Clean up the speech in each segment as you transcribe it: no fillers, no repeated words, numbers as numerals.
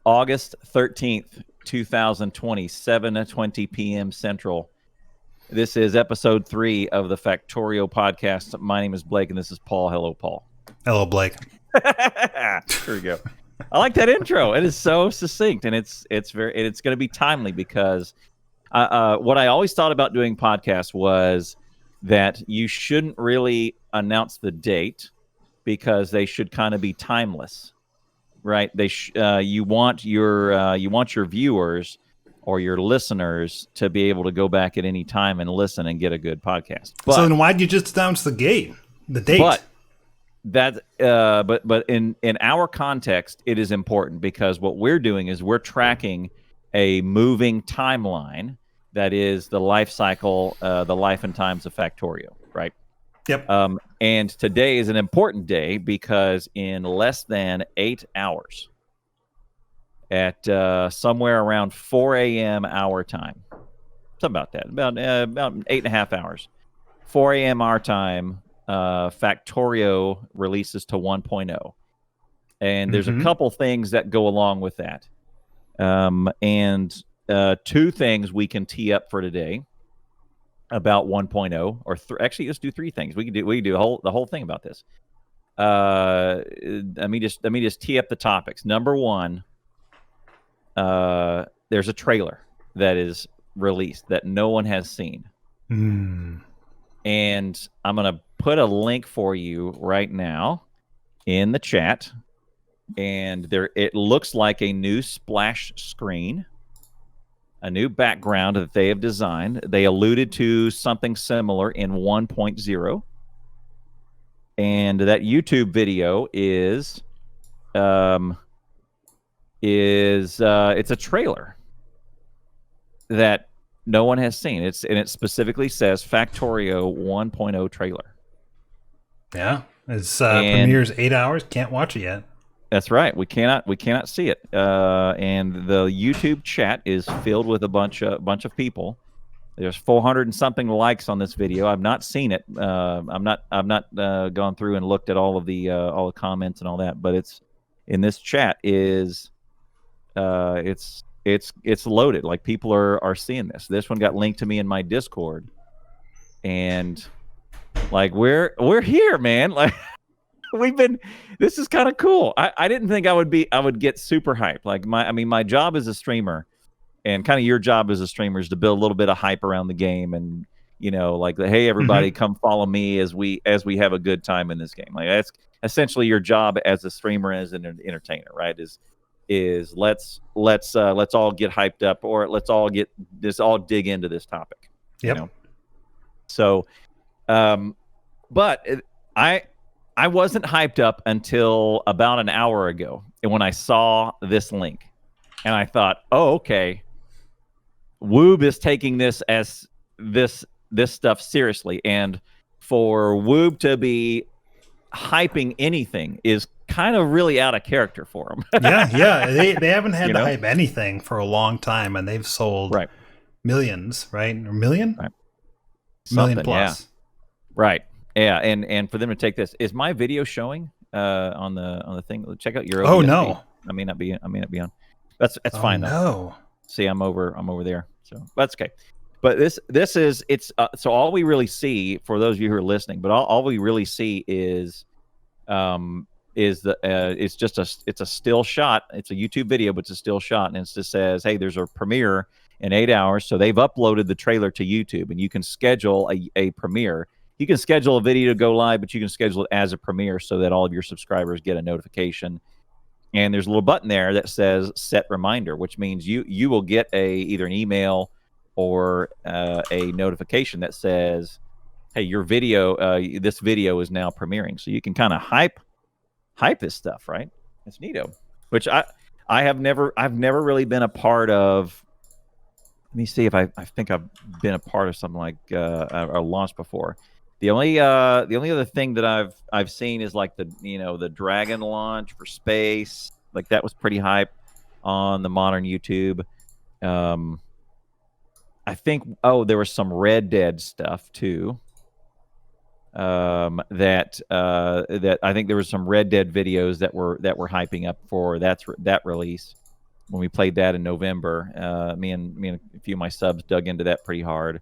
August 13th, 2020, 7:20 p.m. Central. This is episode 3 of the Factorio podcast. My name is Blake, and this is Paul. Hello, Paul. Hello, Blake. Here we go. I like that intro. It is so succinct, and it's going to be timely because what I always thought about doing podcasts was that you shouldn't really announce the date because they should kind of be timeless, right? You want your viewers or your listeners to be able to go back at any time and listen and get a good podcast. But, so then why'd you just announce the date? But in our context, it is important because what we're doing is we're tracking a moving timeline that is the life cycle, the life and times of Factorio, right? Yep. And today is an important day because in less than 8 hours, at somewhere around 4 a.m. our time, something about that, about 8.5 hours, 4 a.m. our time, Factorio releases to 1.0. And there's a couple things that go along with that. And two things we can tee up for today about 1.0, or actually let's do three things. We can do the whole thing about this. Let me just tee up the topics. Number one, there's a trailer that is released that no one has seen. And I'm going to put a link for you right now in the chat. And it looks like a new splash screen, a new background that they have designed. They alluded to something similar in 1.0. And that YouTube video is it's a trailer that no one has seen. It specifically says Factorio 1.0 trailer. Yeah, it's premieres 8 hours. Can't watch it yet. That's right. We cannot see it. And the YouTube chat is filled with a bunch of people. There's 400 and something likes on this video. I've not seen it. I'm not gone through and looked at all the comments and all that. But it's in this chat is it's loaded. Like people are seeing this. This one got linked to me in my Discord, and like we're here, man. Like this is kind of cool. I didn't think I would get super hyped. Like my job as a streamer, and kind of your job as a streamer is to build a little bit of hype around the game, and like hey everybody, come follow me as we have a good time in this game. Like that's essentially your job as a streamer, as an entertainer, right? Is let's all get hyped up, or let's all dig into this topic. Yep. So, but I wasn't hyped up until about an hour ago, and when I saw this link, and I thought, oh, okay, Woob is taking this as this stuff seriously, and for Woob to be hyping anything is kind of really out of character for him. yeah. They haven't had to hype anything for a long time, and they've sold millions, right? Or million? Right. Million plus. Yeah. Right. Yeah, and for them to take this, is my video showing on the thing? Check out your OBS. Oh no, I may not be on. That's fine though. No. See, I'm over there, so that's okay. But this is so all we really see, for those of you who are listening, but all we really see is it's a still shot. It's a YouTube video, but it's a still shot, and it just says, hey, there's a premiere in 8 hours. So they've uploaded the trailer to YouTube, and you can schedule a premiere. You can schedule a video to go live, but you can schedule it as a premiere so that all of your subscribers get a notification. And there's a little button there that says set reminder, which means you will get either an email or a notification that says, hey, your video, this video is now premiering. So you can kind of hype this stuff, right? It's neato. Which I've never really been a part of. Let me see if I think I've been a part of something like a launch before. The only other thing that I've seen is like the Dragon launch for space. Like that was pretty hype on the modern YouTube. I think there was some Red Dead stuff too. That I think there was some Red Dead videos that were hyping up for that release. when we played that in November. Me and a few of my subs dug into that pretty hard.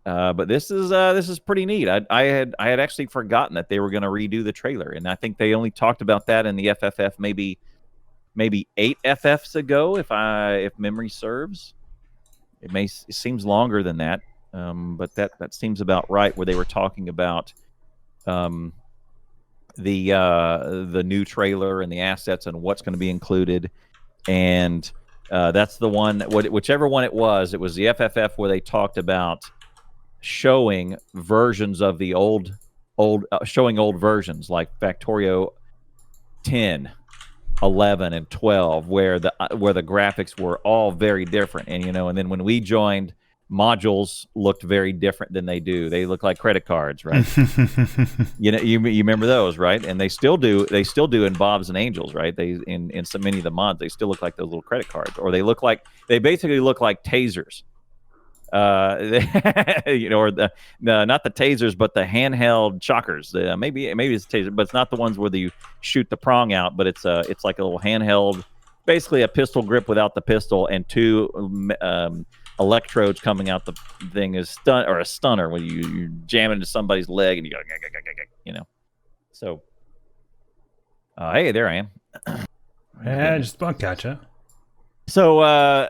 But this is pretty neat. I had actually forgotten that they were going to redo the trailer, and I think they only talked about that in the FFF maybe 8 FFs ago, if memory serves. It seems longer than that, but that seems about right. Where they were talking about the new trailer and the assets and what's going to be included, and that's the one. Whichever one it was the FFF where they talked about showing versions of the old versions like Factorio 10, 11, and 12, where the graphics were all very different, and and then when we joined, modules looked very different than they do. They look like credit cards, right? you remember those, right? And they still do in Bob's and Angels, right? They in so many of the mods, they still look like those little credit cards, or they basically look like tasers. Or not the tasers, but the handheld shockers. Maybe it's a taser, but it's not the ones where you shoot the prong out. But it's like a little handheld, basically a pistol grip without the pistol, and two electrodes coming out the thing is a stunner when you jam into somebody's leg and you go, So, hey, there I am. Yeah, just about gotcha. So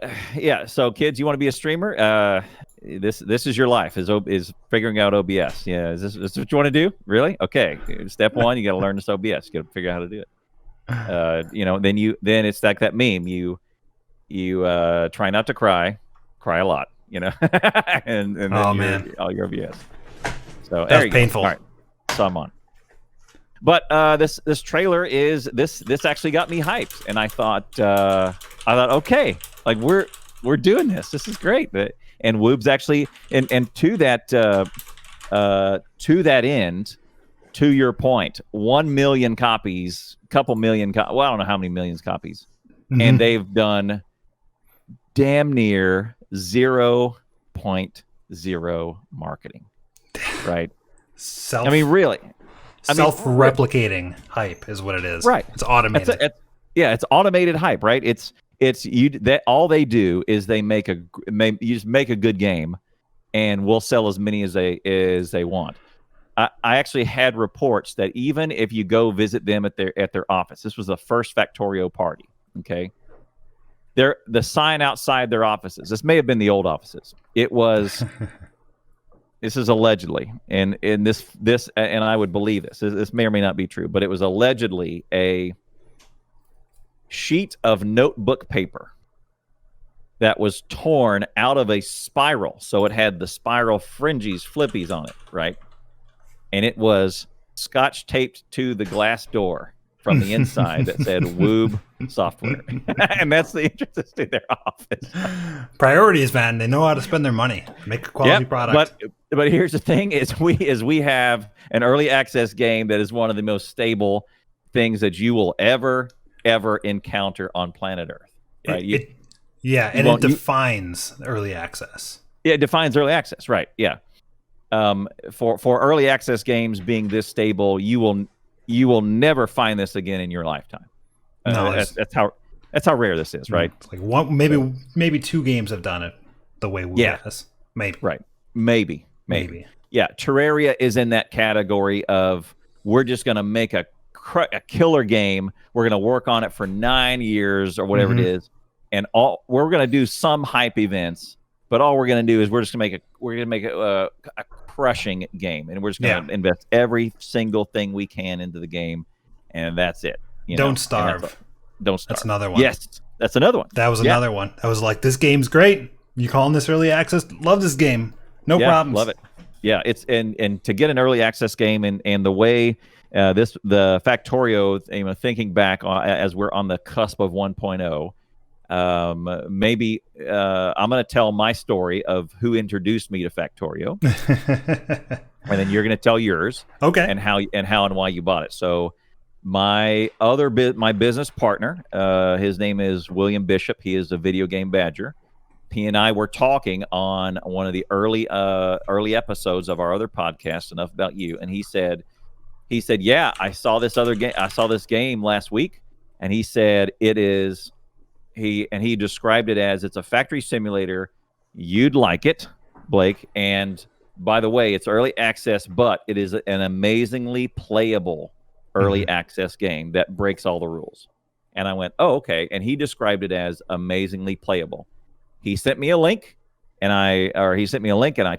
so kids, you want to be a streamer? This is your life, is figuring out OBS. Yeah, is this what you want to do? Really? Okay. Step 1, you got to learn this OBS. You got to figure out how to do it. Then it's like that meme. You try not to cry a lot. And then all your OBS. So that's painful. All right, so I'm on. But this trailer this actually got me hyped, and I thought okay, like we're doing this. This is great. And Woob's actually and to that end, to your point, 1 million copies, couple million. Well, I don't know how many millions copies, and they've done damn near 0.0 marketing, right? Really. Self-replicating hype is what it is. Right. It's automated. It's automated hype, right? That all they do is you just make a good game, and we'll sell as many as they want. I actually had reports that even if you go visit them at their office, this was the first Factorio party. Okay, the sign outside their offices. This may have been the old offices. It was. This is allegedly, and this, and I would believe this. This may or may not be true, but it was allegedly a sheet of notebook paper that was torn out of a spiral, so it had the spiral flippies on it, right? And it was scotch taped to the glass door from the inside that said Woob Software. And that's the entrance to their office. Priorities, man. They know how to spend their money. Make a quality product. But here's the thing is we have an early access game that is one of the most stable things that you will ever encounter on planet Earth. Right? It defines early access. Yeah, it defines early access, right. Yeah. For early access games being this stable, you will never find this again in your lifetime. No, that's how rare this is, right? It's like one, maybe 2 games have done it the way we has. Maybe. Right. Maybe. Yeah, Terraria is in that category of we're just going to make a killer game. We're going to work on it for 9 years or whatever it is, and we're going to do some hype events. But all we're going to do is we're going to make a crushing game, and we're just going to invest every single thing we can into the game, and that's it. Don't starve. Don't starve. That's another one. Yes, that's another one. That was another one. I was like, this game's great. You calling this early access? Love this game. No problems. Love it. Yeah, it's and to get an early access game and the way the Factorio, thinking back as we're on the cusp of 1.0. Maybe I'm going to tell my story of who introduced me to Factorio, and then you're going to tell yours, okay? And how and why you bought it. So my business partner, his name is William Bishop. He is a video game badger. He and I were talking on one of the early episodes of our other podcast, Enough About You, and he said, yeah, I saw this game last week, and he said it is he described it as, it's a factory simulator. You'd like it, Blake. And by the way, it's early access, but it is an amazingly playable early access game that breaks all the rules. And I went, oh, okay. And he described it as amazingly playable. He sent me a link, and I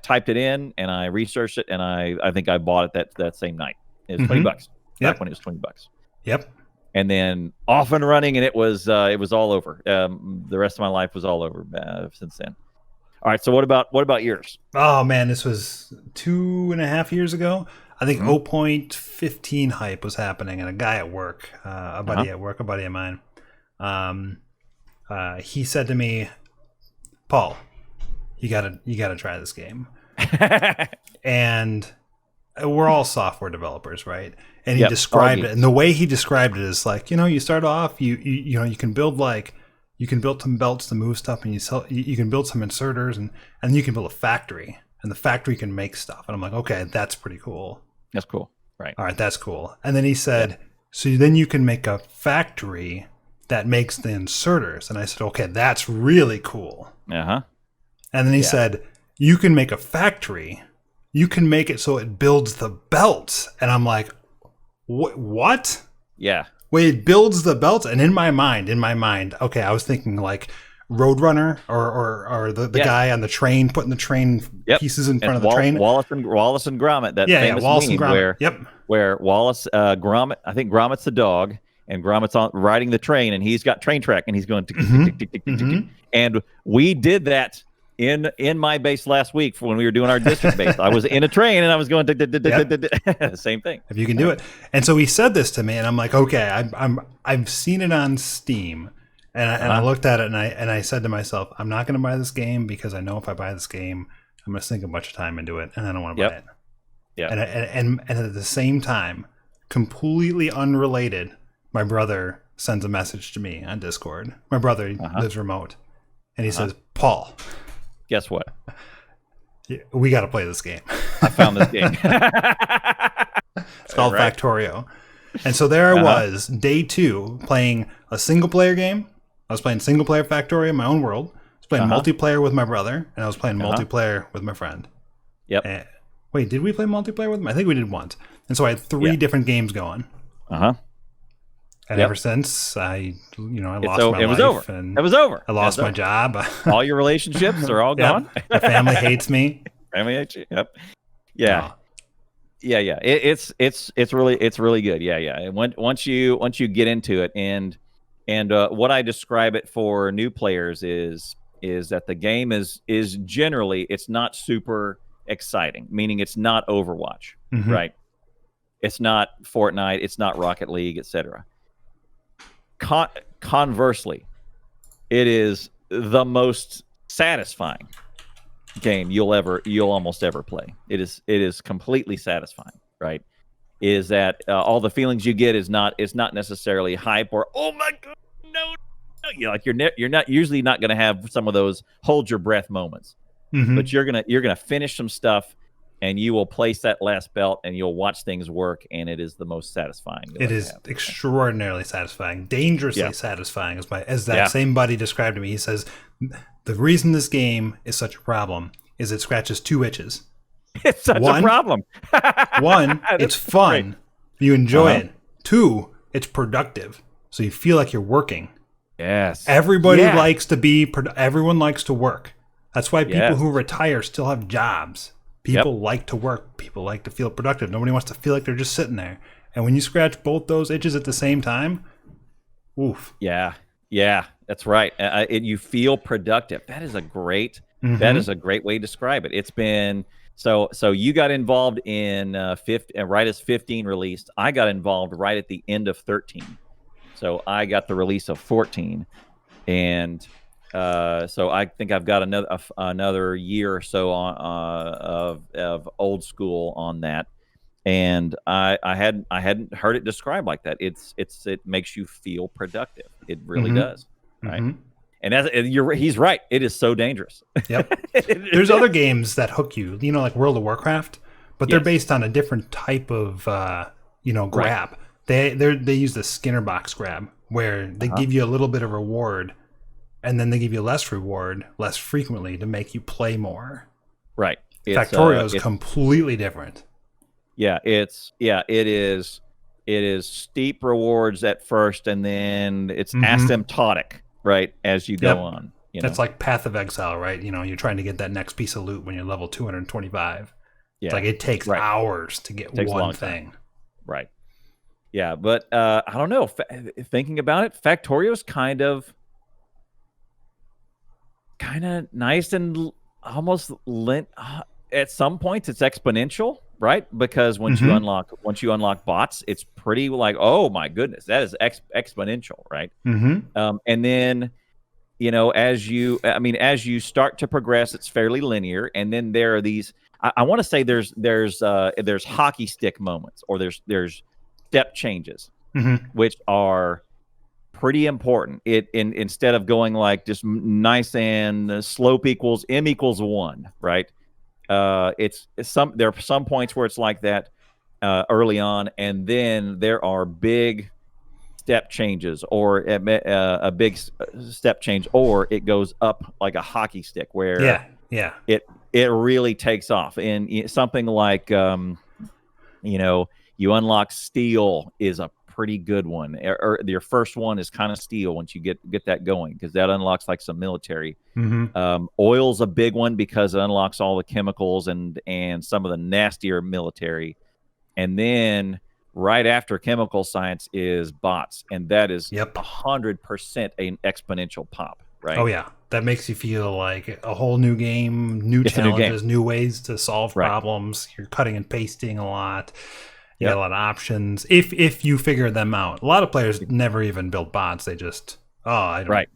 typed it in, and I researched it, and I think I bought it that same night. It was $20 back when it was $20. Yep. And then off and running, and it was all over. The rest of my life was all over since then. All right. So what about yours? Oh man, this was 2.5 years ago. I think 0.15 hype was happening, and a guy at work, a buddy of mine, he said to me, "Paul, you gotta try this game." And we're all software developers, right? And he described it, and the way he described it is like, you start off, you can build some belts to move stuff, and you can build some inserters, and then you can build a factory, and the factory can make stuff. And I'm like, okay, that's pretty cool. That's cool. Right. All right, that's cool. And then he said, so then you can make a factory that makes the inserters. And I said, okay, that's really cool. Uh-huh. And then he said, you can make a factory. You can make it so it builds the belts. And I'm like, what? Yeah. Wait, it builds the belts? And in my mind, okay, I was thinking like Roadrunner or the guy on the train putting the train pieces in front of the train. Wallace and Gromit, that famous meme where Wallace Gromit, I think Gromit's the dog, and Gromit's riding the train, and he's got train track, and he's going tick, tick, tick, tick, tick, tick. And we did that in my base last week for when we were doing our district base. I was in a train and I was going same thing. If you can do it. And so he said this to me, and I'm like, okay, I've seen it on Steam. And I looked at it, and I said to myself, I'm not going to buy this game, because I know if I buy this game, I'm going to sink a bunch of time into it, and I don't want to buy it. Yeah. And at the same time, completely unrelated, my brother sends a message to me on Discord. My brother lives remote, and he says, Paul, guess what? We got to play this game. I found this game. It's called Factorio. And so there I was, day 2, playing a single-player game. I was playing single-player Factorio in my own world. I was playing multiplayer with my brother, and I was playing multiplayer with my friend. Yep. Wait, did we play multiplayer with him? I think we did once. And so I had 3 different games going. And ever since, I lost my life. It was over. And it was over. I lost my job. All your relationships are all gone. My family hates me. Family hates you. Yep. Yeah. Yeah. It's really good. Yeah. Once you get into it, and what I describe it for new players is that the game is generally, it's not super exciting, meaning it's not Overwatch, right? It's not Fortnite, it's not Rocket League, etc. Conversely, it is the most satisfying game you'll almost ever play. It is completely satisfying, right? Is that all the feelings you get is not necessarily hype or oh my god, no. You're not usually not going to have some of those hold your breath moments, but you're gonna finish some stuff, and you will place that last belt, and you'll watch things work, and it is the most satisfying. It is extraordinarily satisfying, dangerously satisfying, as that same buddy described to me. He says the reason this game is such a problem is it scratches 2 itches. It's such a problem. 1, it's fun. Great. You enjoy it. 2, it's productive. So you feel like you're working. Yes. Everybody likes to everyone likes to work. That's why people who retire still have jobs. People like to work. People like to feel productive. Nobody wants to feel like they're just sitting there. And when you scratch both those itches at the same time, oof. Yeah, that's right. You feel productive. That is a great way to describe it. It's been so you got involved in right as 15 released. I got involved right at the end of 13. So I got the release of 14, and so I think I've got another year or so on of old school on that, and I hadn't heard it described like that. It makes you feel productive. It really does, right? And he's right. It is so dangerous. Yep. There's other games that hook you, like World of Warcraft, but they're based on a different type of grab. They use the Skinner box grab, where they give you a little bit of reward and then they give you less reward less frequently to make you play more. Right. Factorio is completely different. Yeah, it is. It is steep rewards at first, and then it's asymptotic, right, as you go on. It's like Path of Exile, right? You're trying to get that next piece of loot when you're level 225. Yeah. It's like it takes hours to get one thing. Right. Yeah, but I don't know. Thinking about it, Factorio's kind of nice and almost at some points it's exponential, right? Because once you unlock bots, it's pretty like, oh my goodness, that is exponential, right? And then as you start to progress, it's fairly linear, and then there are these. I want to say there's hockey stick moments, or there's step changes, which are pretty important. Instead of going like just nice and slope equals m equals 1, right? There are some points where it's like that early on, and then there are big step changes, or a big step change, or it goes up like a hockey stick where it really takes off. And something like you unlock steel is a pretty good one, or your first one is kind of steel once you get that going, because that unlocks like some military. Oil's a big one because it unlocks all the chemicals and some of the nastier military. And then right after chemical science is bots, and that is 100% an exponential pop, right? Oh yeah, that makes you feel like a whole new game, new challenges, new ways to solve problems. You're cutting and pasting a lot. You got a lot of options if you figure them out. A lot of players never even build bots. They just I don't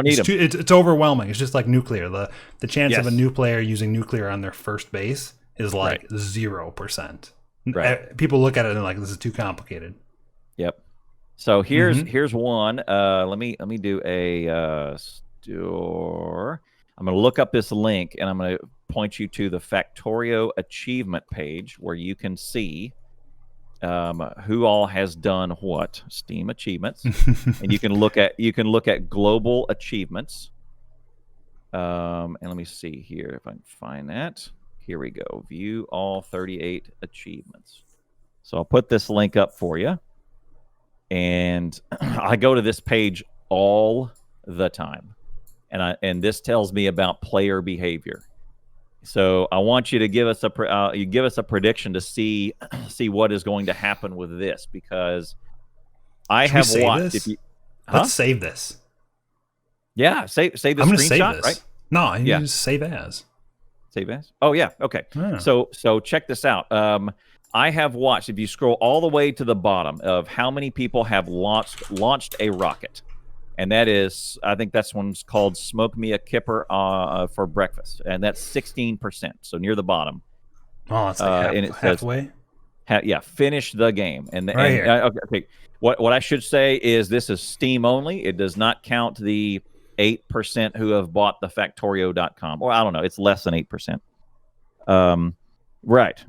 need them. It's overwhelming. It's just like nuclear. The chance of a new player using nuclear on their first base is like 0%. Right. People look at it and they're like, this is too complicated. Yep. So here's one. Let me do a store. I'm going to look up this link, and I'm going to point you to the Factorio achievement page, where you can see who all has done what. Steam achievements, and you can look at global achievements. And let me see here if I can find that. Here we go. View all 38 achievements. So I'll put this link up for you. And I go to this page all the time. And this tells me about player behavior. So I want you to give us a prediction to see what is going to happen with this, because I have watched. Let's save this. Yeah, save the screenshot, save this. Right? No, you just save as. Save as? Oh yeah, okay. Yeah. So check this out. I have watched. If you scroll all the way to the bottom of how many people have launched a rocket, and that is, I think that's one's called "Smoke Me a Kipper" for breakfast, and that's 16%. So near the bottom. Oh, it's like and it halfway. Finish the game, okay. What I should say is this is Steam only. It does not count the 8% who have bought the Factorio.com, or I don't know, it's less than 8%. Right.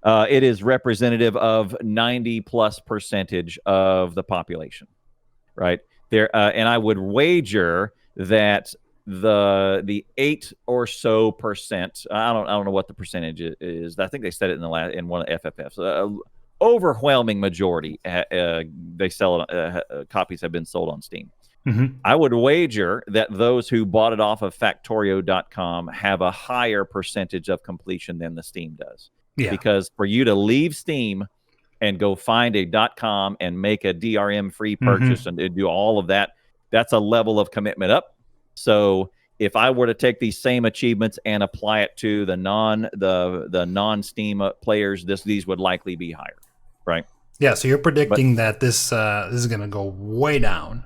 It is representative of 90+% of the population, right there. And I would wager that the 8 or so percent, I don't know what the percentage is. I think they said it in one of FFFs. Overwhelming majority they sell copies have been sold on Steam. I would wager that those who bought it off of Factorio.com have a higher percentage of completion than the Steam does. Yeah. Because for you to leave Steam and go find a .com and make a DRM free purchase and do all of that, that's a level of commitment up. So if I were to take these same achievements and apply it to the non Steam players, these would likely be higher, right? Yeah. So you're predicting that this is going to go way down.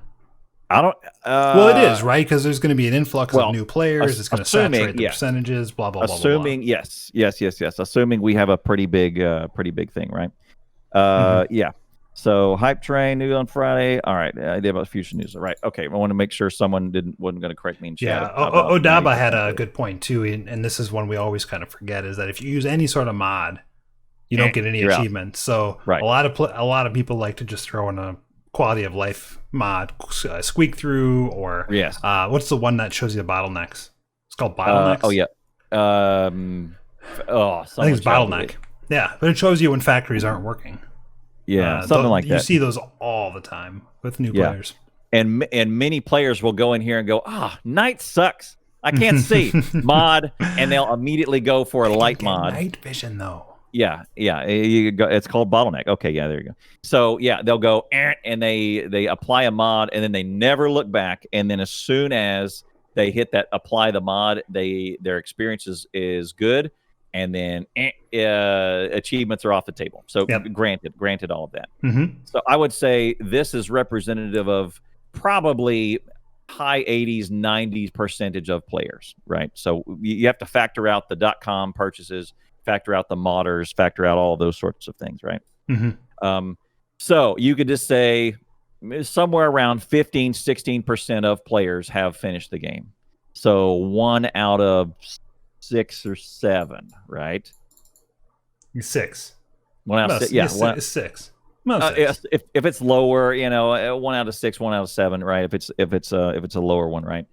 I don't. Well, it is, right, because there's going to be an influx of new players. It's going to saturate the percentages. Blah blah blah. Assuming yes. Assuming we have a pretty big thing, right? Yeah. So hype train new on Friday. All right, I did about future news. Right. Okay. I want to make sure someone wasn't going to correct me in chat. Yeah. Odaba had a good point too, and this is one we always kind of forget, is that if you use any sort of mod, you don't get any achievements. So a lot of people like to just throw in a quality of life mod, Squeak Through, or Yes. what's the one that shows you the bottlenecks? It's called Bottlenecks. Oh yeah. I think it's Bottleneck. Yeah, but it shows you when factories aren't working. Yeah, something like that. You see those all the time with new players. And many players will go in here and go, night sucks. I can't see. Mod, and they'll immediately go for a light mod. Night vision, though. Yeah. It's called Bottleneck. Okay, yeah, there you go. So, yeah, they'll go, and they apply a mod, and then they never look back. And then as soon as they hit that apply the mod, their experience is good. And then achievements are off the table. So granted all of that. So I would say this is representative of probably high 80s, 90s percentage of players, right? So you have to factor out the .com purchases, factor out the modders, factor out all those sorts of things, right? So you could just say somewhere around 15, 16% of players have finished the game. So 1 out of 6 or 7, right? 6. 1 out of 6. Yeah, it's 6. If it's lower, 1 out of 6, 1 out of 7, right? If it's a lower one, right?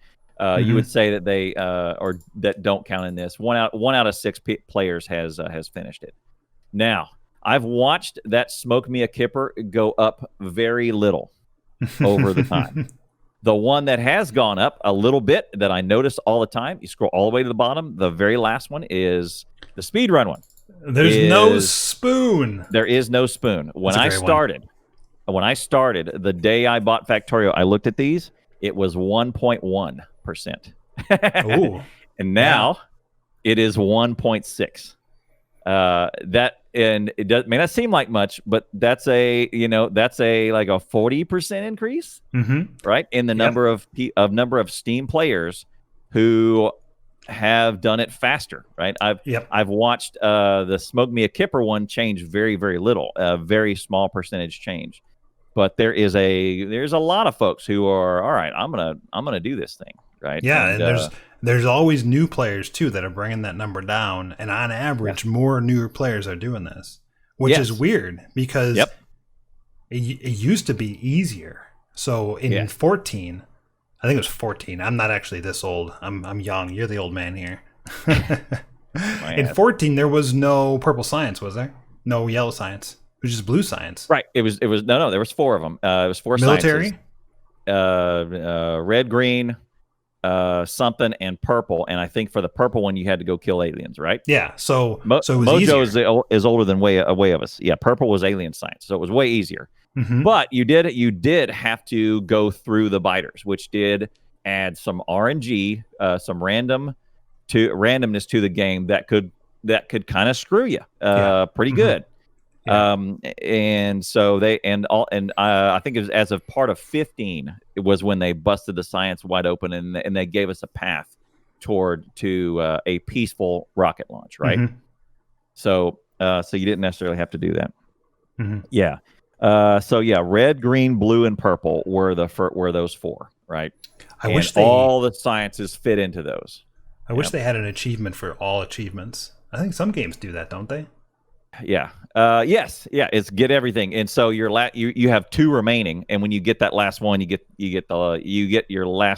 You would say that they or that don't count in this. 1 out of 6 players has finished it. Now, I've watched that Smoke Me a Kipper go up very little over the time. The one that has gone up a little bit that I notice all the time, you scroll all the way to the bottom, the very last one is the speedrun one. There's no spoon. There is no spoon. When I started, the day I bought Factorio, I looked at these. It was 1.1%. Ooh. And now it is 1.6. And it does may not seem like much, but that's a like a 40% increase, right? In the number of Steam players who have done it faster, right? I've watched the Smoke Me a Kipper one change very, very little, a very small percentage change. But there's a lot of folks who are, all right, I'm gonna do this thing, right? Yeah, and there's always new players too that are bringing that number down, and on average, more newer players are doing this, which is weird because it used to be easier. So in 14, I think it was 14. I'm not actually this old. I'm young. You're the old man here. In 14, there was no purple science, was there? No yellow science. It was just blue science. Right. It was no. There was 4 of them. It was 4 military, sciences. Red, green, something, and purple. And I think for the purple one, you had to go kill aliens, right? Yeah. So it was Mojo is older than way of us. Yeah. Purple was alien science, so it was way easier. But you did have to go through the biters, which did add some RNG, some randomness to the game that could kind of screw you pretty good. And so I think it was as of part of 15, it was when they busted the science wide open and they gave us a path to a peaceful rocket launch, right? So you didn't necessarily have to do that. Yeah. Red, green, blue, and purple were those 4, right? I wish all the sciences fit into those. I wish they had an achievement for all achievements. I think some games do that, don't they? Yeah. Yes. Yeah. It's get everything, and so you have 2 remaining, and when you get that last one, you get your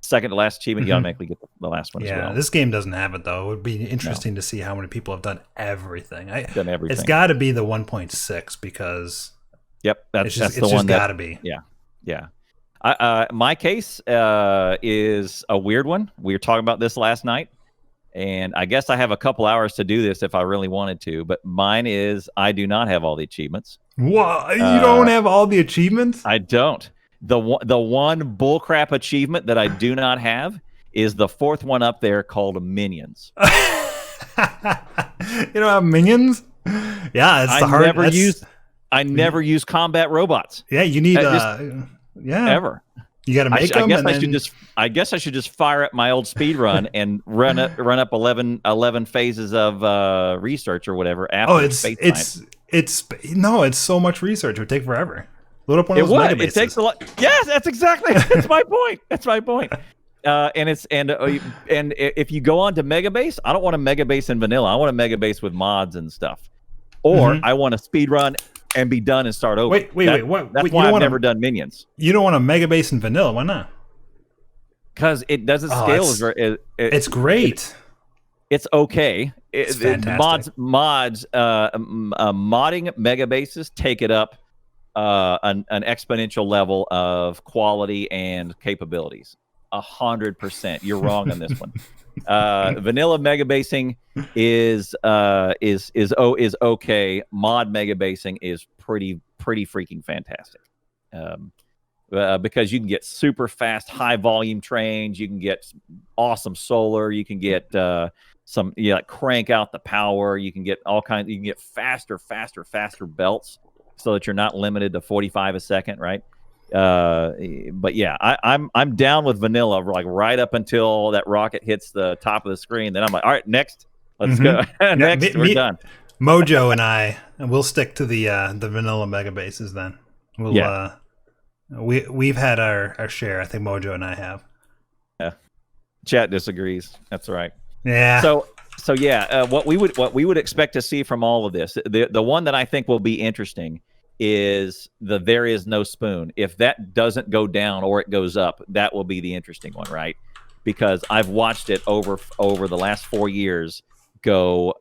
second to last achievement. You automatically get the last one. Yeah. As well. This game doesn't have it though. It would be interesting to see how many people have done everything. It's got to be the 1.6 because. Yep. That's the one. Just got to be. Yeah. Yeah. My case is a weird one. We were talking about this last night. And I guess I have a couple hours to do this if I really wanted to, but mine is I do not have all the achievements. What? You don't have all the achievements? I don't. The one bullcrap achievement that I do not have is the 4th one up there called Minions. You don't have minions? Yeah, it's the hard. I never use combat robots. Yeah, you need ever. You got to make them. I guess I should just fire up my old speed run and run up 11 phases of research or whatever. After it's so much research. It would take forever. Load up one of those megabases. It takes a lot. Yes, that's my point. That's my point. And if you go on to Megabase, I don't want a Megabase in vanilla. I want a Megabase with mods and stuff. Or I want a speed run and be done and start over. Wait. What? That's Wait, why I've never done minions. You don't want a mega base in vanilla? Why not? Because it doesn't scale as it's great. It's okay. It's fantastic. Modding mega bases take it up an exponential level of quality and capabilities. 100%. You're wrong on this one. Vanilla mega basing is okay. Mod mega basing is pretty freaking fantastic. Because you can get super fast, high volume trains. You can get awesome solar. You can get like crank out the power. You can get all kinds. You can get faster belts, so that you're not limited to 45 a second, right? But yeah, I'm down with vanilla, like right up until that rocket hits the top of the screen. Then I'm like, all right, next, let's go. Next, we're done. Mojo and we'll stick to the vanilla mega bases then. We've had our share. I think Mojo and I have. Yeah, chat disagrees. That's right. Yeah. So yeah, what we would expect to see from all of this, the one that I think will be interesting is there is no spoon. If that doesn't go down or it goes up, that will be the interesting one, right? Because I've watched it over the last 4 years go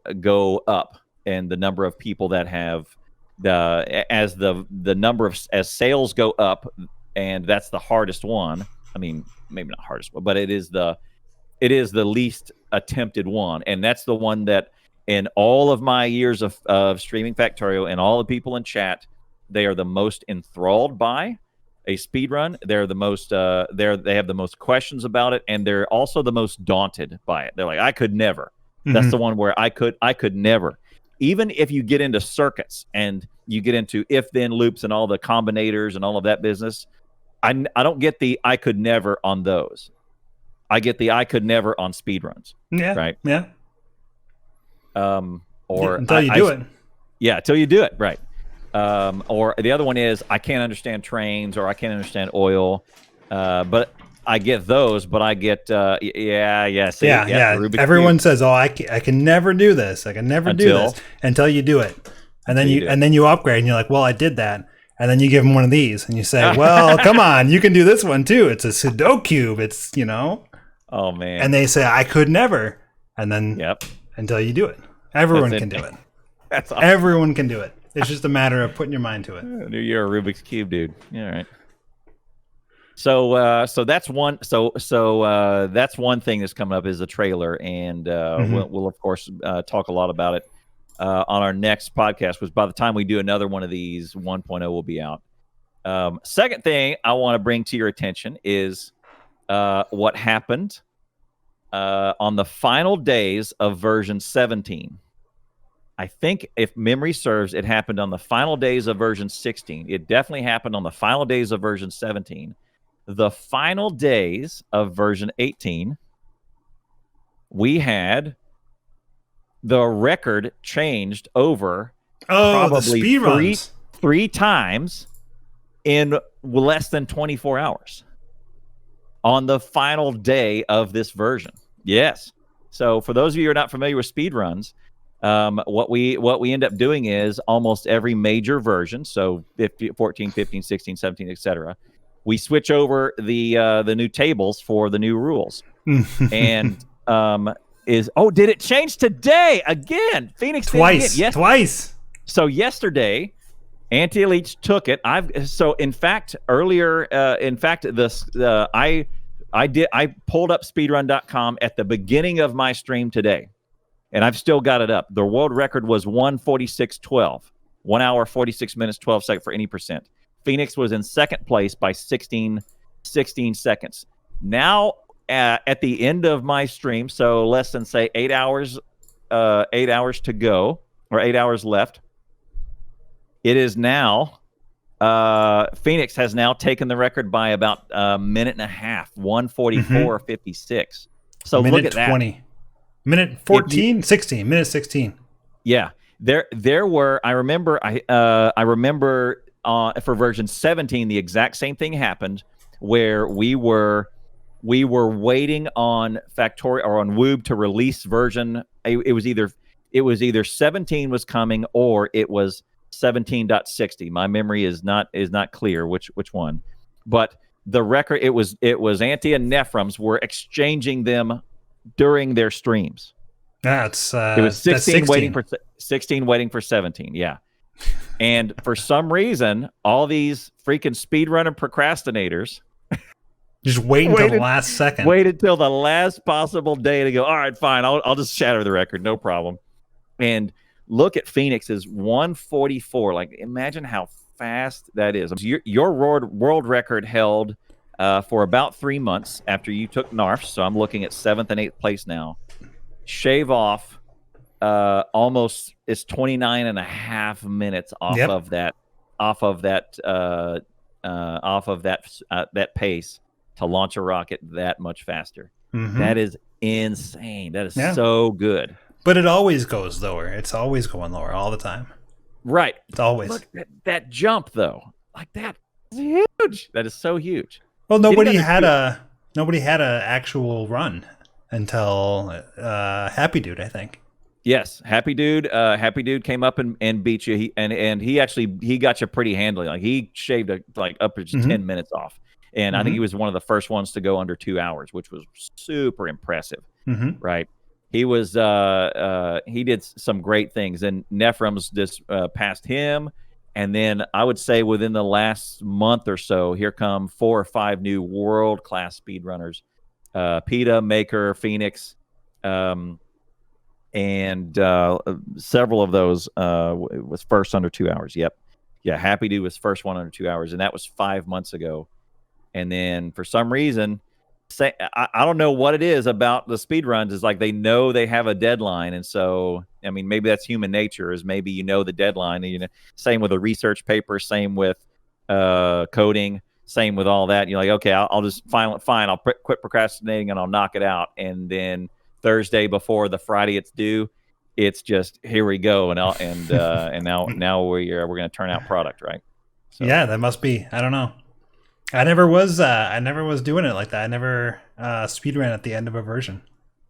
up, and the number of people that have as sales go up, and that's the hardest one. I mean, maybe not hardest one, but it is the least attempted one, and that's the one that in all of my years of streaming Factorio and all the people in chat, they are the most enthralled by a speed run. They're the most they have the most questions about it, and they're also the most daunted by it. They're like, I could never. That's the one where I could never. Even if you get into circuits and you get into if-then loops and all the combinators and all of that business, I don't get the I could never on those. I get the I could never on speed runs. Yeah. Right. Yeah. Or until you do it. Yeah, until you do it. Right. Or the other one is I can't understand trains, or I can't understand oil. But I get those, but I get See, Everyone says, "Oh, I can never do this. I can never do this," until you do it, and then you upgrade, and you're like, "Well, I did that." And then you give them one of these, and you say, "Well, come on, you can do this one too. It's a Sudoku cube. It's Oh man! And they say, "I could never," and then until you do it, everyone can do it. That's awesome. Everyone can do it. It's just a matter of putting your mind to it. You're a Rubik's cube, dude. All right. So that's one. So that's one thing that's coming up is the trailer, and we'll of course talk a lot about it on our next podcast. Which by the time we do another one of these, 1.0 will be out. Second thing I want to bring to your attention is what happened on the final days of version 17. I think if memory serves, it happened on the final days of version 16. It definitely happened on the final days of version 17. The final days of version 18, we had the record changed over probably three times in less than 24 hours on the final day of this version. Yes. So for those of you who are not familiar with speed runs, what we end up doing is almost every major version, so 14, 15, 16, 17, etc., we switch over the new tables for the new rules. And did it change today again? Phoenix twice. Again. Yes. Twice. So yesterday, Anti-Elites took it. I pulled up speedrun.com at the beginning of my stream today, and I've still got it up. The world record was 1:46:12, 1 hour 46 minutes 12 seconds for any percent. Phoenix was in second place by 16 seconds. Now, at the end of my stream, so less than say 8 hours to go, or 8 hours left. It is now Phoenix has now taken the record by about a minute and a half, 1:44:56. So minute look at 20. That. Minute 14, 16, minute 16. Yeah, there were. I remember for version 17, the exact same thing happened, where we were waiting on Factorio or on Woob to release version. It was either 17 was coming, or it was 17.60. My memory is not clear which one, but the record, it was Ante and Nephrem's were exchanging them during their streams. That's it was 16 waiting for 17. Yeah. And for some reason, all these freaking speedrunner procrastinators just wait until the last second. Waited till the last possible day to go, all right, fine, I'll just shatter the record, no problem. And look at Phoenix's 144. Like, imagine how fast that is. Your world record held for about 3 months after you took NARFs, so I'm looking at 7th and 8th place now. Shave off almost, it's 29 and a half minutes off of that pace to launch a rocket that much faster. That is insane. That is so good. But it always goes lower. It's always going lower all the time. Right. It's always. Look at that jump though. Like, that is huge. That is so huge. Well, nobody had a actual run until Happy Dude, I think. Yes, Happy Dude came up and beat you. He actually got you pretty handily. Like, he shaved upwards of 10 minutes off. And I think he was one of the first ones to go under 2 hours, which was super impressive. Right. He was he did some great things, and Nephrem's just passed him. And then I would say within the last month or so, here come 4 or 5 new world-class speedrunners. PETA, Maker, Phoenix, and several of those was first under 2 hours. Yep. Yeah, Happy Dude was first one under 2 hours, and that was 5 months ago. And then for some reason, I don't know what it is about the speed runs. Is like they know they have a deadline, and so I mean, maybe that's human nature. Is maybe the deadline. And, same with a research paper, same with coding, same with all that. You're like, okay, I'll just fine. I'll quit procrastinating and I'll knock it out. And then Thursday before the Friday it's due, it's just here we go, and now we're going to turn out product, right? So. Yeah, that must be. I don't know. I never was doing it like that. I never speedran at the end of a version.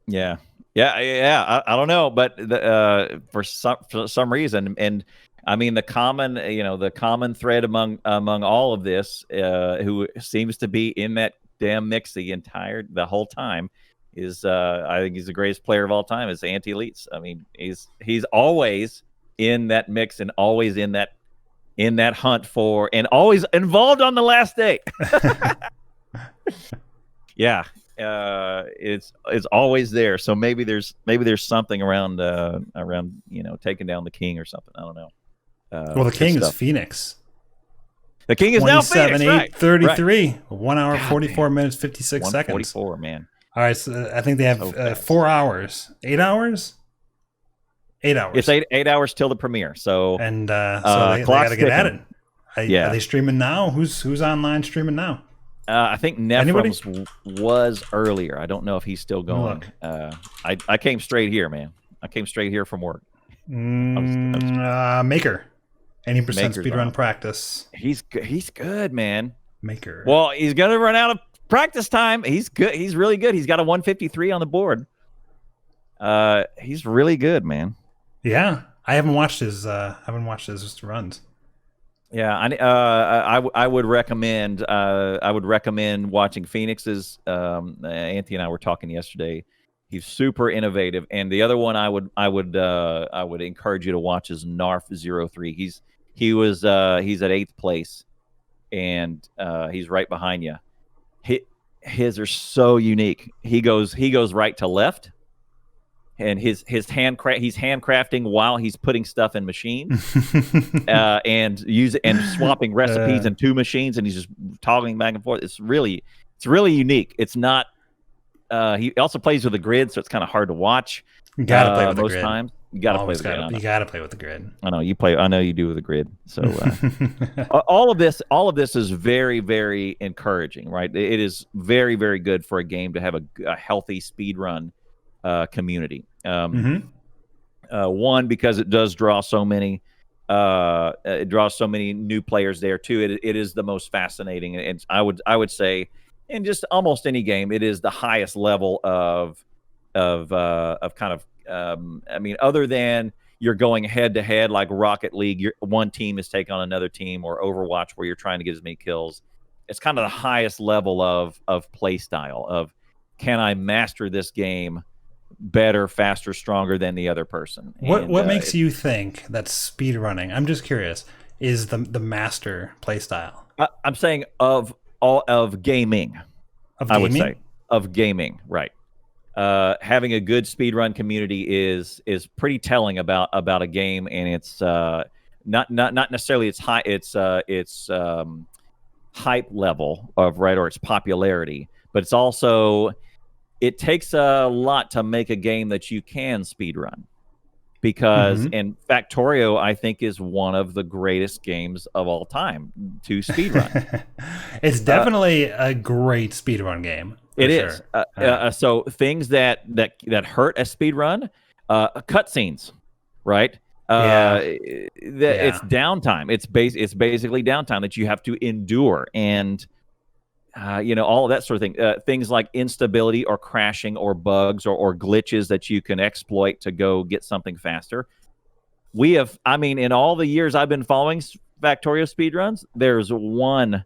Yeah. I don't know, but for some reason, and I mean the common thread among all of this, who seems to be in that damn mix the whole time, is I think he's the greatest player of all time, is Ante Elites. I mean, he's always in that mix and always in that hunt for, and always involved on the last day. Yeah, it's always there. So maybe there's something around taking down the king or something. I don't know. Well, the king is Phoenix. The king is now Phoenix, 8:33, right. 1 hour, 44 minutes, 56 seconds. 144, man. All right, so I think they have 4 hours, 8 hours. 8 hours. It's 8 hours till the premiere. So they got to get at it. Are they streaming now? Who's online streaming now? I think Nephrem's was earlier. I don't know if he's still going. I came straight here, man. I came straight here from work. Maker. Any percent speedrun practice. He's good, man. Maker. Well, he's gonna run out of practice time. He's good. He's really good. He's got a 153 on the board. He's really good, man. Yeah, I haven't watched his runs. Yeah, I would recommend watching Phoenix's. Anthony and I were talking yesterday. He's super innovative, and the other one I would encourage you to watch is NARF 03. He's at 8th place, and he's right behind you. His are so unique. He goes right to left. And he's handcrafting while he's putting stuff in machines, and swapping recipes in 2 machines, and he's just toggling back and forth. It's really unique. It's not. He also plays with the grid, so it's kind of hard to watch. You gotta play with the most grid. times. You gotta play with the grid. You gotta play with the grid. I know you play. I know you do with the grid. So all of this is very, very encouraging, right? It is very, very good for a game to have a healthy speed run community. One, because it does draw so many. It draws so many new players there too. It is the most fascinating, and I would say, in just almost any game, it is the highest level of kind of. I mean, other than you're going head to head like Rocket League. One team is taking on another team, or Overwatch, where you're trying to get as many kills. It's kind of the highest level of play style of, can I master this game better, faster, stronger than the other person? What makes you think that speed running, I'm just curious, is the master play style? I'm saying of gaming. I would say of gaming, right? Having a good speedrun community is pretty telling about a game, and it's not necessarily its hype level of, right, or its popularity, but it's also, it takes a lot to make a game that you can speedrun, because and Factorio, I think, is one of the greatest games of all time to speedrun. It's definitely a great speedrun game. It is. So things that hurt a speedrun, cutscenes, right? It's downtime. It's basically downtime that you have to endure, and all of that sort of thing. Things like instability or crashing or bugs or glitches that you can exploit to go get something faster. We have, in all the years I've been following Factorio speedruns, there's one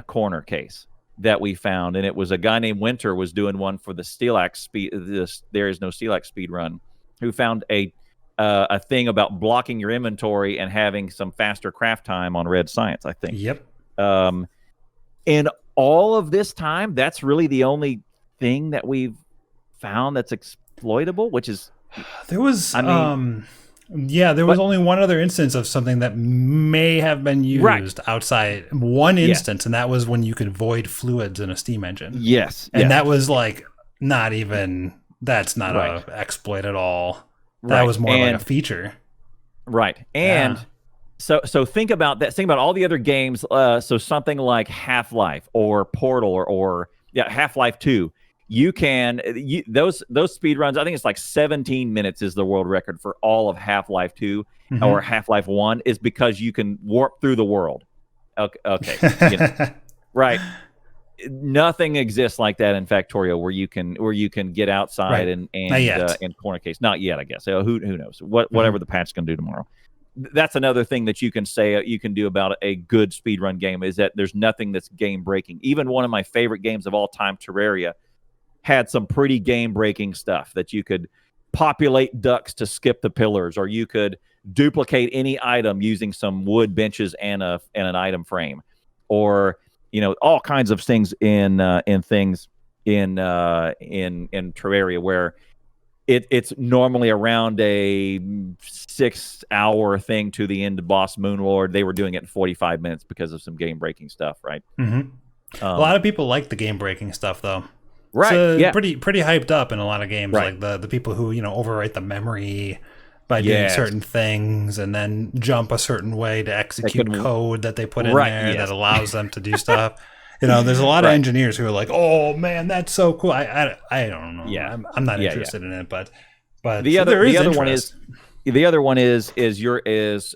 corner case that we found, and it was a guy named Winter was doing one for the There Is No Steelax speed run, who found a thing about blocking your inventory and having some faster craft time on Red Science, I think. Yep. In all of this time, that's really the only thing that we've found that's exploitable, which is, there was only one other instance of something that may have been used outside. One instance, and that was when you could void fluids in a steam engine. Yes. And that was like that's not a exploit at all. That was more like a feature. Right. And so think about that. Think about all the other games. So something like Half-Life or Portal or Half-Life 2. You can those speed runs. I think it's like 17 minutes is the world record for all of Half-Life 2 or Half-Life 1, is because you can warp through the world. Okay. Right. Nothing exists like that in Factorio where you can get outside and corner case. Not yet, I guess. So who knows? Whatever the patch's going to do tomorrow. That's another thing that you can say you can do about a good speedrun game, is that there's nothing that's game breaking. Even one of my favorite games of all time, Terraria, had some pretty game-breaking stuff that you could populate ducks to skip the pillars, or you could duplicate any item using some wood benches and an item frame, or all kinds of things in Terraria where it's normally around a 6-hour thing to the end of Boss Moonlord. They were doing it in 45 minutes because of some game-breaking stuff, right? A lot of people like the game-breaking stuff, though. Right. It's pretty hyped up in a lot of games. Right. Like the people who, overwrite the memory by doing certain things and then jump a certain way to execute code that they put in there that allows them to do stuff. There's a lot of engineers who are like, "Oh man, that's so cool." I don't know. Yeah, I'm not interested in it, but the other one is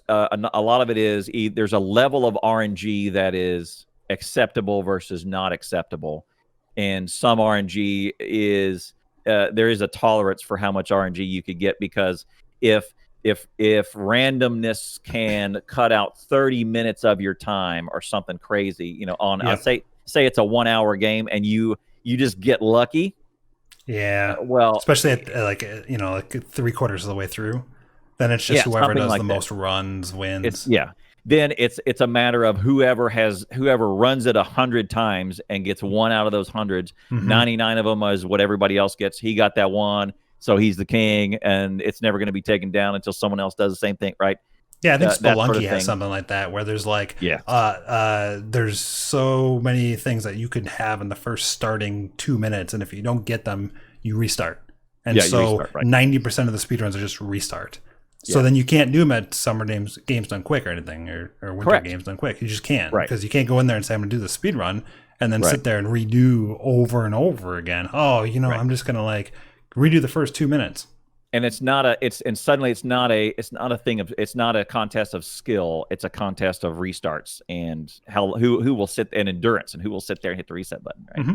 a lot of it is there's a level of RNG that is acceptable versus not acceptable. And some RNG is there is a tolerance for how much RNG you could get, because if randomness can cut out 30 minutes of your time or something crazy, say it's a 1-hour game and you just get lucky. Yeah. Well, especially at like 3/4 of the way through, then it's just whoever does the most runs wins. Then it's a matter of whoever runs it 100 times and gets one out of those hundreds. 99 of them is what everybody else gets. He got that one, so he's the king, and it's never going to be taken down until someone else does the same thing, right? Yeah, I think Spelunky sort of has something like that, where there's like, there's so many things that you could have in the first starting 2 minutes, and if you don't get them, you restart. And 90% of the speedruns are just restart. So then you can't do them at Summer Games Done Quick or anything, or Winter Games Done Quick. You just can't, because you can't go in there and say, I'm going to do the speed run, and then sit there and redo over and over again. I'm just going to like redo the first 2 minutes. And it's not a contest of skill. It's a contest of restarts and who will sit, and endurance, and who will sit there and hit the reset button, right?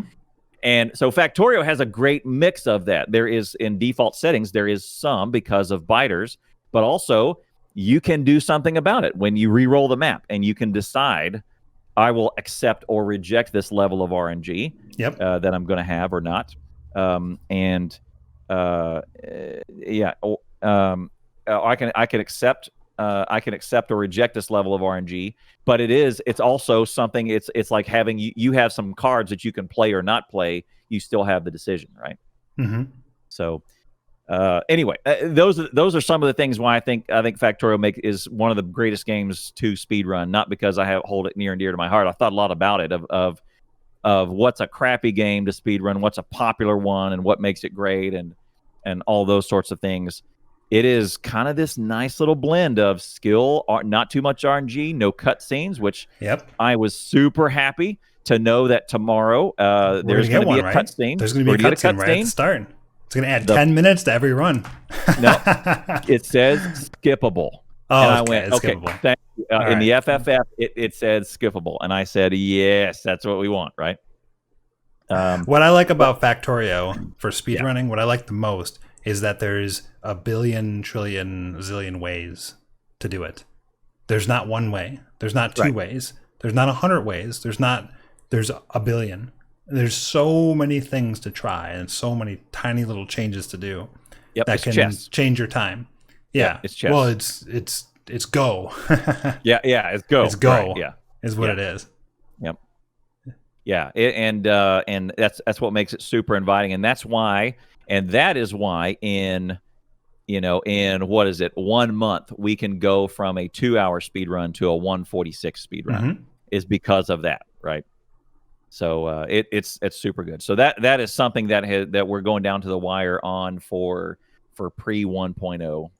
And so Factorio has a great mix of that. There is, in default settings, there is some because of biters, but also you can do something about it when you re-roll the map, and you can decide, I will accept or reject this level of RNG that I'm going to have or not. I can accept. I can accept or reject this level of RNG, but it's also something. It's like having you have some cards that you can play or not play. You still have the decision, right? Mm-hmm. So anyway, those are some of the things why I think Factorio is one of the greatest games to speedrun. Not because I hold it near and dear to my heart. I thought a lot about it of what's a crappy game to speedrun, what's a popular one, and what makes it great, and all those sorts of things. It is kind of this nice little blend of skill, not too much RNG, no cutscenes, which I was super happy to know that tomorrow there's going to be a cutscene. There's going to be a cutscene right at the start. It's going to add 10 minutes to every run. No, it says skippable. Oh, and I went, okay, thank you. In the FFF, it said skippable. And I said, yes, that's what we want, right? What I like about Factorio for speedrunning, what I like the most is that there's a billion, trillion, zillion ways to do it. There's not one way. There's not two ways. There's not 100 ways. There's a billion. There's so many things to try and so many tiny little changes to do that can change your time. Yeah, it's chess. Well, it's go. It's go. It's go. Right, is what it is. Yep. Yeah, and that's what makes it super inviting, and that is why in what is it, 1 month we can go from a 2-hour speed run to a 1:46 speed run is because of that, right? So it's super good. So that is something that we're going down to the wire on for pre 1.0.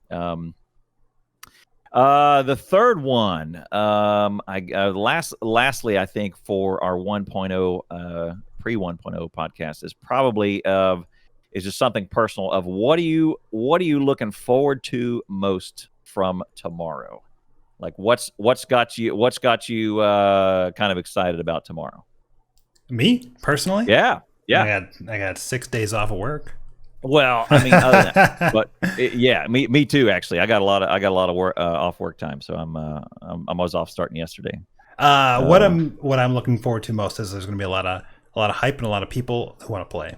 The third one, lastly, I think for our 1.0 pre 1.0 podcast is probably is just something personal of what are you looking forward to most from tomorrow? Like what's got you kind of excited about tomorrow? Me personally? Yeah. I got 6 days off of work. Well, I mean, other than that, but me too. Actually, I got a lot of work off work time, so I was off starting yesterday. What I'm looking forward to most is there's going to be a lot of hype and a lot of people who want to play.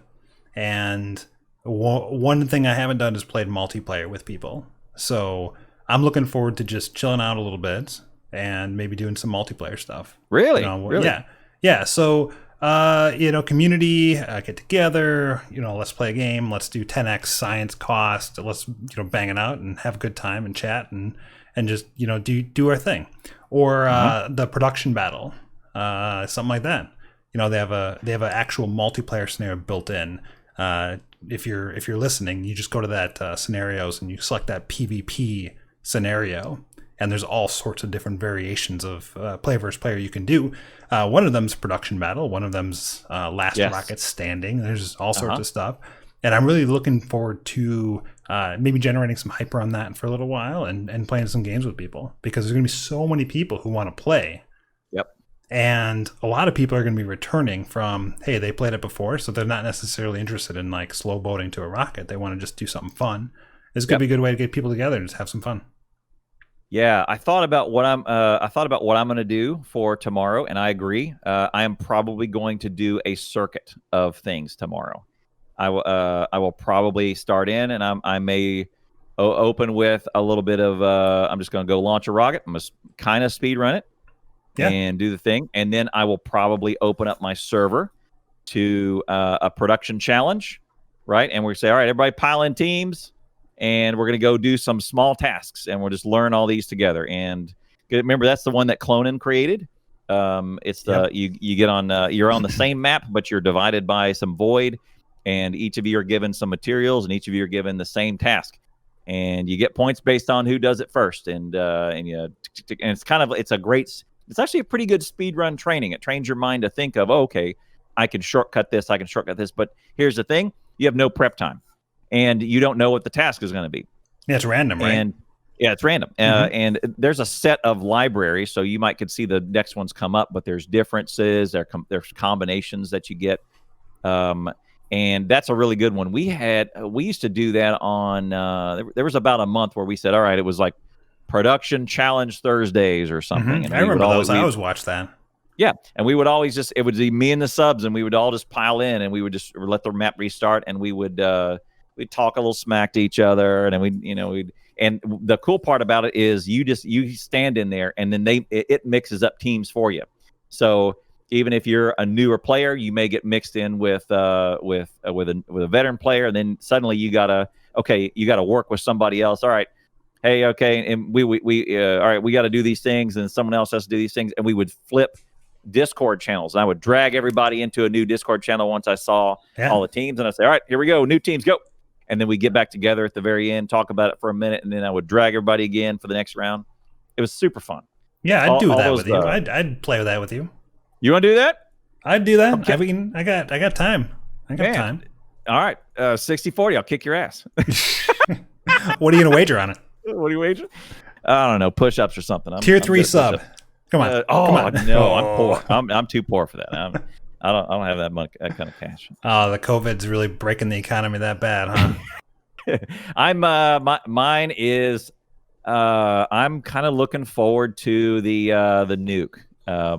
And one thing I haven't done is played multiplayer with people, so I'm looking forward to just chilling out a little bit and maybe doing some multiplayer stuff. Really? Really? Yeah. So. Community, get together, let's play a game, let's do 10x science cost, let's, bang it out and have a good time and chat and just, do our thing. Or the production battle, something like that. They have an actual multiplayer scenario built in. If you're listening, you just go to that scenarios and you select that PvP scenario. And there's all sorts of different variations of player versus player you can do. One of them's production battle. One of them's last rocket standing. There's all sorts of stuff. And I'm really looking forward to maybe generating some hype around that for a little while and playing some games with people. Because there's going to be so many people who want to play. Yep. And a lot of people are going to be returning from, hey, they played it before, so they're not necessarily interested in like slow boating to a rocket. They want to just do something fun. It's going to be a good way to get people together and just have some fun. Yeah, I thought about what I'm going to do for tomorrow, and I agree. I am probably going to do a circuit of things tomorrow. I will probably start in, and I may open with a little bit of. I'm just going to go launch a rocket. I'm going to kind of speed run it, and do the thing, and then I will probably open up my server to a production challenge, right? And we say, all right, everybody, pile in teams. And we're going to go do some small tasks, and we'll just learn all these together. And remember, that's the one that Clonin created. It's the you get on you're on the same map, but you're divided by some void, and each of you are given some materials, and each of you are given the same task, and you get points based on who does it first. And it's actually a pretty good speed run training. It trains your mind to think of, okay, I can shortcut this, but here's the thing: you have no prep time. And you don't know what the task is going to be. Yeah, it's random, right? And it's random. And there's a set of libraries, so you could see the next ones come up, but there's differences. There's combinations that you get. And that's a really good one. We used to do that on. There was about a month where we said, all right, it was like Production Challenge Thursdays or something. And I remember those. I always watched that. Yeah, and we would always it would be me and the subs, and we would all just pile in, and we would just let the map restart, and we'd talk a little smack to each other, and then we'd. And the cool part about it is you stand in there, and then it mixes up teams for you. So even if you're a newer player, you may get mixed in with a veteran player, and then suddenly you gotta work with somebody else. All right, hey, okay, and we all right, we got to do these things, and someone else has to do these things, and we would flip Discord channels, and I would drag everybody into a new Discord channel once I saw all the teams, and I'd say, all right, here we go, new teams, go. And then we get back together at the very end, talk about it for a minute, and then I would drag everybody again for the next round. It was super fun. Yeah, I'd do that with you. I'd play with that with you. You want to do that? I'd do that. Okay. I got time. I got time. All right, 60-40, I'll kick your ass. What are you gonna wager on it? What do you wager? I don't know, push-ups or something. Tier 3 sub. Come on. Come on. No, I'm poor. I'm too poor for that. I don't have that kind of cash. Oh, the COVID's really breaking the economy that bad, huh? Mine is I'm kind of looking forward to the nuke. The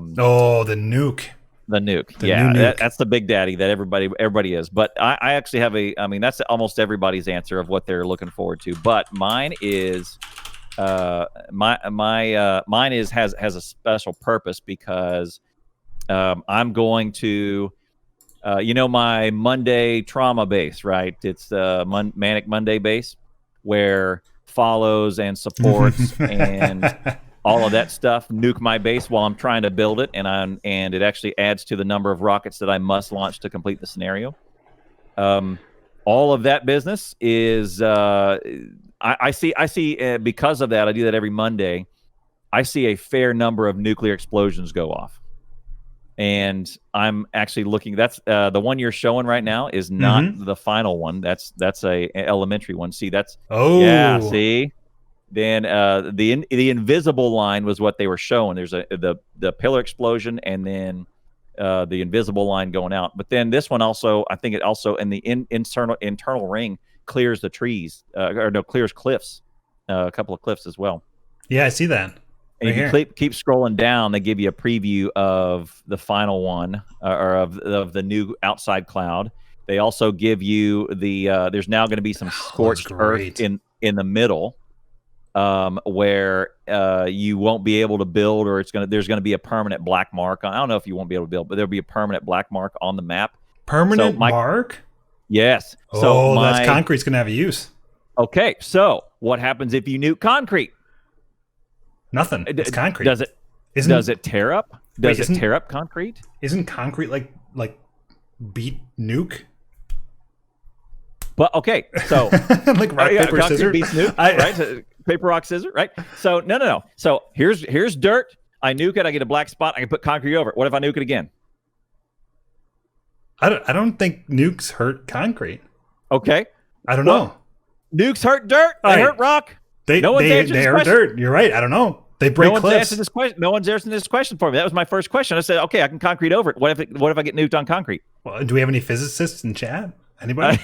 nuke. The nuke. That's the big daddy that everybody is. But I actually have that's almost everybody's answer of what they're looking forward to. But mine is mine has a special purpose because I'm going to my Monday trauma base, right? It's the Manic Monday base where follows and supports and all of that stuff nuke my base while I'm trying to build it, and it actually adds to the number of rockets that I must launch to complete the scenario. All of that business is I see because of that, I do that every Monday. I see a fair number of nuclear explosions go off. And I'm actually looking. That's the one you're showing right now is not the final one. That's a elementary one. See, that's See, then the invisible line was what they were showing. There's the pillar explosion, and then the invisible line going out. But then this one also, I think it also in the internal ring clears the trees clears cliffs, a couple of cliffs as well. Yeah, I see that. And if you keep scrolling down, they give you a preview of the final one, or of the new outside cloud. They also give you the there's now going to be some scorched earth in the middle, where you won't be able to build, or there's going to be a permanent black mark. I don't know if you won't be able to build, but there'll be a permanent black mark on the map. Permanent mark? Yes. That's concrete's going to have a use. Okay, so what happens if you nuke concrete? Nothing. It's concrete. Does it tear up? Does it tear up concrete? Isn't concrete like beat nuke? But okay, so like rock paper scissors beats nuke, right? So, paper rock scissors, right? So no. So here's dirt. I nuke it. I get a black spot. I can put concrete over it. What if I nuke it again? I don't think nukes hurt concrete. Okay. I don't know. Nukes hurt dirt. They hurt rock. They hurt dirt. You're right. I don't know. They break cliffs. No one's answered this question for me. That was my first question. I said, okay, I can concrete over it. What if I get nuked on concrete? Well, do we have any physicists in chat? Anybody?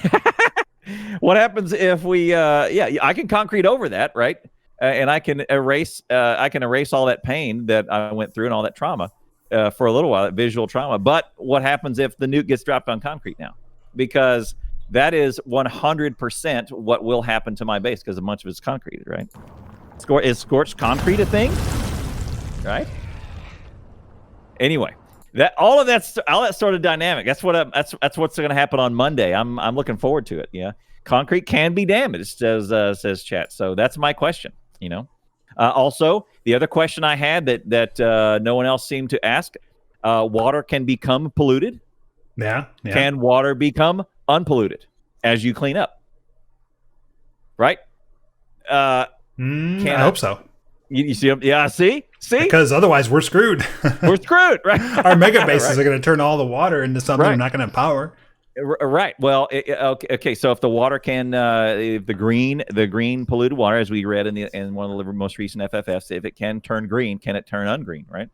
What happens if we? I can concrete over that, right? And I can erase all that pain that I went through and all that trauma for a little while, that visual trauma. But what happens if the nuke gets dropped on concrete now? Because that is 100% what will happen to my base, because much of it's concrete, right? Is scorched concrete a thing? Right? Anyway, all that sort of dynamic. That's what's going to happen on Monday. I'm looking forward to it. Yeah, concrete can be damaged, says chat. So that's my question. Also, the other question I had that no one else seemed to ask: water can become polluted. Yeah. Can water become unpolluted as you clean up? Right? I hope so. You see? Yeah, see? Because otherwise we're screwed. We're screwed, right? Our mega bases are going to turn all the water into something we're not going to power. Right. Well, okay. So if the water can, if the green polluted water, as we read in one of the most recent FFFs, if it can turn green, can it turn ungreen? Right.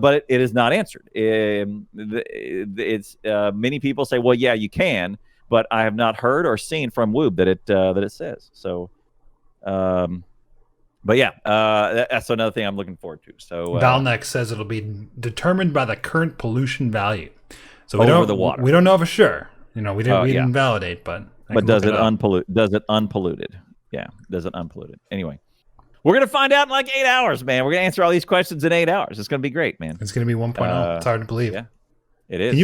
But it is not answered. It's many people say, well, yeah, you can, but I have not heard or seen from Woob that it says so. But yeah, that's another thing I'm looking forward to. So Valnex says it'll be determined by the current pollution value. So the water. We don't know for sure. We didn't validate, but does it unpollute? Does it unpolluted? Yeah, does it unpolluted? Anyway, we're gonna find out in like 8 hours, man. We're gonna answer all these questions in 8 hours. It's gonna be great, man. It's gonna be 1.0. It's hard to believe. Yeah, it is.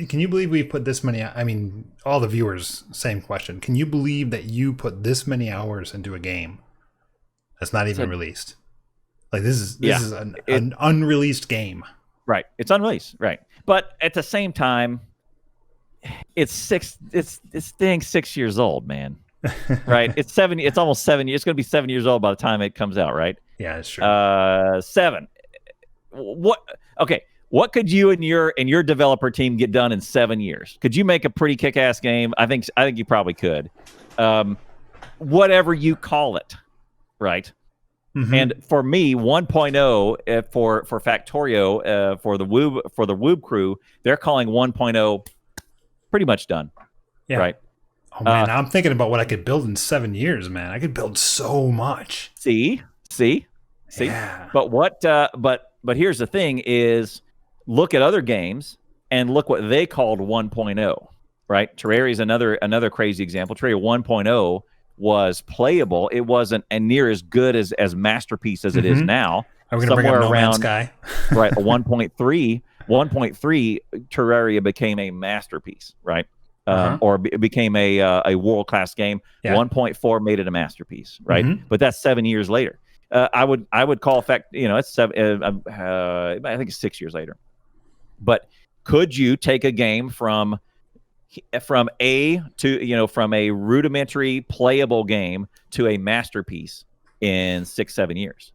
Can you believe we put this many? I mean, all the viewers, same question. Can you believe that you put this many hours into a game that's not even released? Like this is an unreleased game. Right. It's unreleased. Right. But at the same time, it's this thing 6 years old, man. Right. It's almost 7 years. It's going to be 7 years old by the time it comes out. Right. Yeah, it's true. 7. Okay. What could you and your developer team get done in 7 years? Could you make a pretty kick-ass game? I think you probably could. Whatever you call it. Right. Mm-hmm. And for me, 1.0 for Factorio, for the Woob crew, they're calling 1.0 pretty much done. Yeah. Right. Oh man, I'm thinking about what I could build in 7 years, man. I could build so much. See. Yeah. But here's the thing: is look at other games and look what they called 1.0. Right. Terraria is another crazy example. Terraria 1.0 was playable. It wasn't near as good as masterpiece as it is now. Are we going to bring up No Man's Sky? Right. 1.3 Terraria became a masterpiece, right? Or became a world-class game. Yeah. 1.4 made it a masterpiece, right? But that's 7 years later. I would call it's 7. I think it's 6 years later. But could you take a game from a rudimentary playable game to a masterpiece in 6-7 years?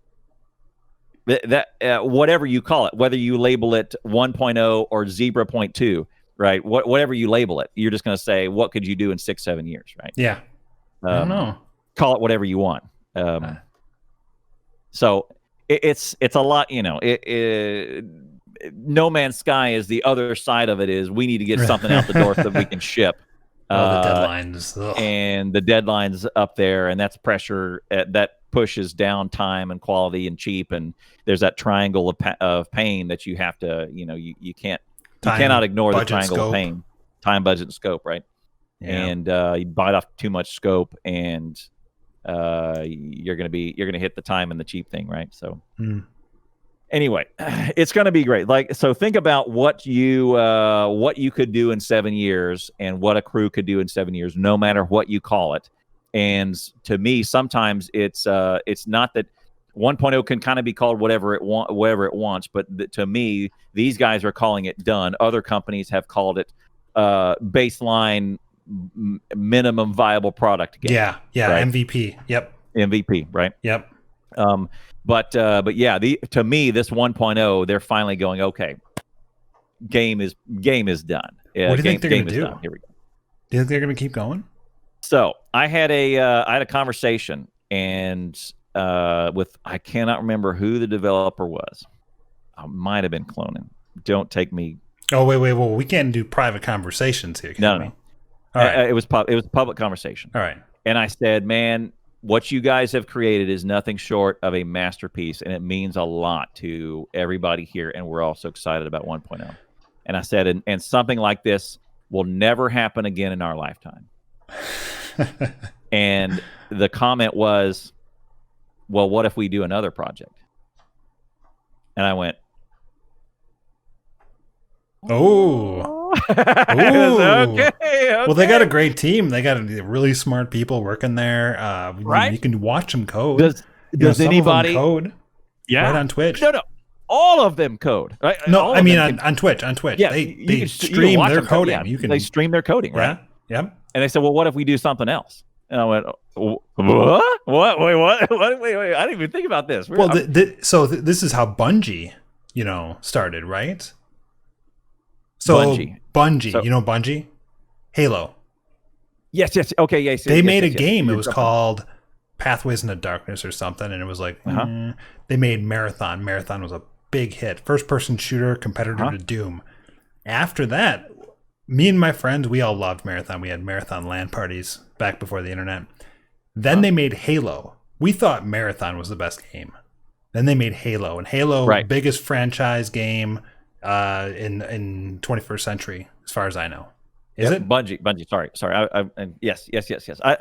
That whatever you call it, whether you label it 1.0 or Zebra.2, right? Whatever you label it, you're just going to say, what could you do in 6-7 years, right? Yeah. I don't know. Call it whatever you want. So it's a lot, No Man's Sky is the other side of it. Is we need to get something out the door so that we can ship. The deadlines. Ugh. And the deadlines up there, and that's pressure that pushes down time and quality and cheap, and there's that triangle of pain that you have to, you cannot ignore the triangle of pain: time, budget, and scope, right? Yeah. And you bite off too much scope, and you're gonna hit the time and the cheap thing, right? So. Anyway, it's going to be great. So think about what you could do in 7 years and what a crew could do in 7 years, no matter what you call it. And to me, sometimes it's not that 1.0 can kind of be called whatever it wants, but to me, these guys are calling it done. Other companies have called it baseline minimum viable product game. Yeah, right? MVP. Yep. MVP, right? Yep. But yeah, to me, this 1.0, they're finally going, okay, game is done. What do you think they're going to do? Done. Here we go. Do you think they're going to keep going? So I had a conversation and with, I cannot remember who the developer was. I might have been cloning. Don't take me. Oh, wait. Well, we can't do private conversations here. No. All right. It was public conversation. All right. And I said, man, what you guys have created is nothing short of a masterpiece, and it means a lot to everybody here, and we're all so excited about 1.0. And I said, and something like this will never happen again in our lifetime. And the comment was, well, what if we do another project? And I went, oh. Okay. Well, they got a great team. They got really smart people working there. Right? You can watch them code. Does anybody code? Yeah, right on Twitch. No, all of them code. Right? No, I mean on Twitch. On Twitch, yeah, they stream their coding. Yeah, they stream their coding, right? Yeah. And they said, well, what if we do something else? And I went, what? Wait, what? Wait! I didn't even think about this. Well, this is how Bungie, started, right? So Bungie. So, you know Bungie? Halo. Yes, yes. Okay, yes, They yes, made a yes, yes. game. It You're was jumping. called Pathways into Darkness or something, and it was like Uh-huh. they made Marathon. Marathon was a big hit, first person shooter, competitor Uh-huh. to Doom. After that, me and my friends, we all loved Marathon. We had Marathon LAN parties back before the internet. Then Uh-huh. they made Halo. We thought Marathon was the best game. Then they made Halo, and Halo, Right. biggest franchise game in 21st century, as far as I know. Is Yep. it? Bungie. Sorry. Yes. I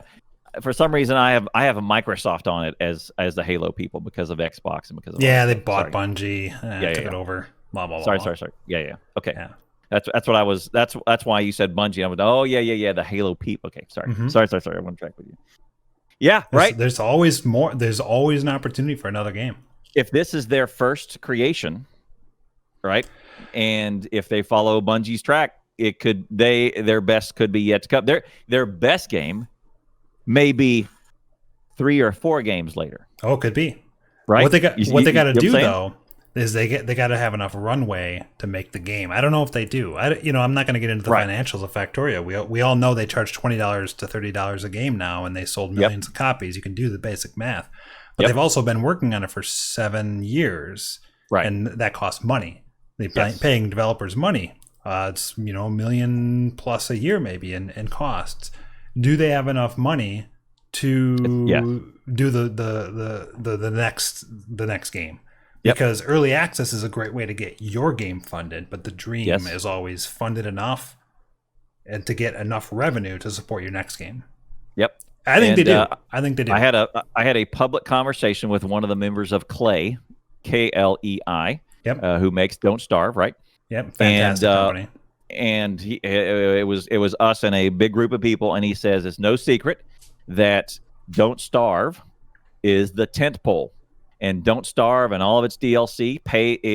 for some reason I have a Microsoft on it as the Halo people because of Xbox and because of all that Yeah, they stuff. bought Sorry. Bungie, Yeah. took it over. Blah blah Sorry. blah. Yeah. Okay. Yeah. That's what I was. That's why you said Bungie. I was. Oh yeah. The Halo people. Okay. Sorry. Mm-hmm. Sorry. I want to track with you. Yeah. Right. There's always more. There's always an opportunity for another game. If this is their first creation, right, and if they follow Bungie's track, it could their best could be yet to come. Their best game may be 3 or 4 games later. Oh, it could be. Right? What they got to You know do what I'm though is they got to have enough runway to make the game. I don't know if they do. I'm not going to get into the financials of Factorio. We all know they charge $20 to $30 a game now, and they sold millions of copies. You can do the basic math, but they've also been working on it for 7 years, right? And that costs money. They're paying developers money. It's $1 million plus a year maybe in costs. Do they have enough money to do the next game? Because early access is a great way to get your game funded, but the dream is always funded enough and to get enough revenue to support your next game. Yep. I think they do. I think they do. I had a public conversation with one of the members of Klei, KLEI, who makes Don't Starve, right? Yep. Fantastic company. And it was us and a big group of people, and he says it's no secret that Don't Starve is the tentpole, and Don't Starve and all of its DLC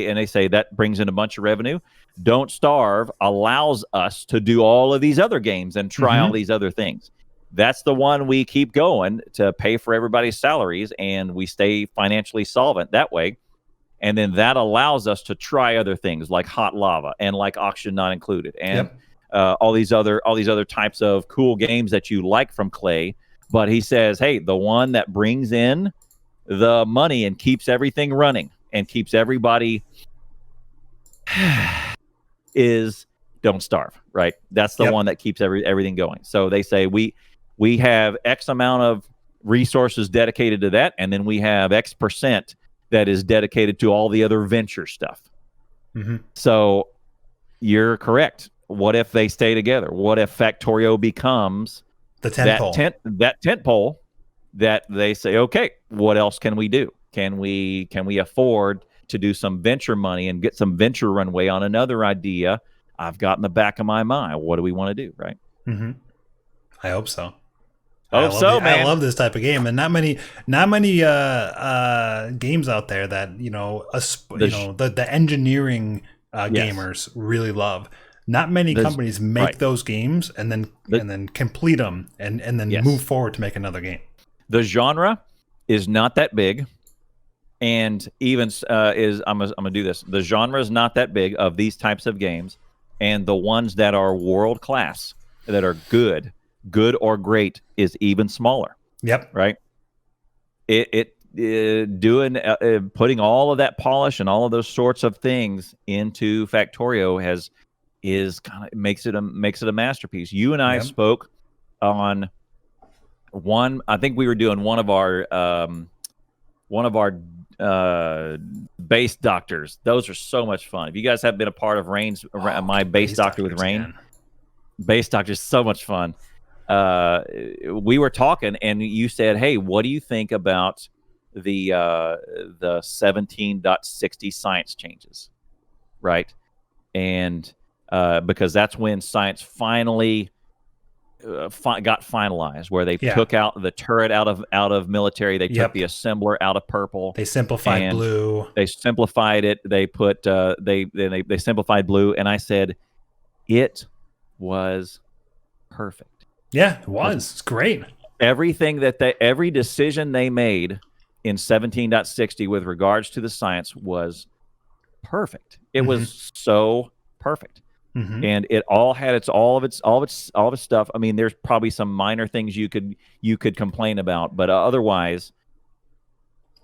and they say that brings in a bunch of revenue. Don't Starve allows us to do all of these other games and try all these other things. That's the one we keep going to pay for everybody's salaries, and we stay financially solvent that way. And then that allows us to try other things like Hot Lava and like Auction Not Included and all these other types of cool games that you like from Klei. But he says, hey, the one that brings in the money and keeps everything running and keeps everybody is Don't Starve, right? That's the one that keeps everything going. So they say we have X amount of resources dedicated to that, and then we have X percent that is dedicated to all the other venture stuff. So you're correct. What if they stay together? What if Factorio becomes the tentpole? That tentpole that they say, okay, what else can we do? Can we afford to do some venture money and get some venture runway on another idea I've got in the back of my mind? What do we want to do, right? I hope so. Man. I love this type of game, and not many games out there that the engineering gamers really love. Not many companies make those games and then complete them and then move forward to make another game. The genre is not that big, and even I'm gonna do this. The genre is not that big of these types of games, and the ones that are world class, that are good or great, is even smaller. Yep. Right. Putting all of that polish and all of those sorts of things into Factorio makes it a masterpiece. You and I spoke on one. I think we were doing one of our base doctors. Those are so much fun. If you guys have been a part of my base doctor with Rain, base doctor is so much fun. We were talking, and you said, "Hey, what do you think about the 17.60 science changes?" Right, and because that's when science finally got finalized, where they took out the turret out of military. They took the assembler out of purple. They simplified blue. They simplified it. They put they simplified blue, and I said it was perfect. Yeah, it was. It's great. Every decision they made in 17.60 with regards to the science was perfect. It was so perfect. and it all had all of its stuff. I mean, there's probably some minor things you could complain about, but otherwise,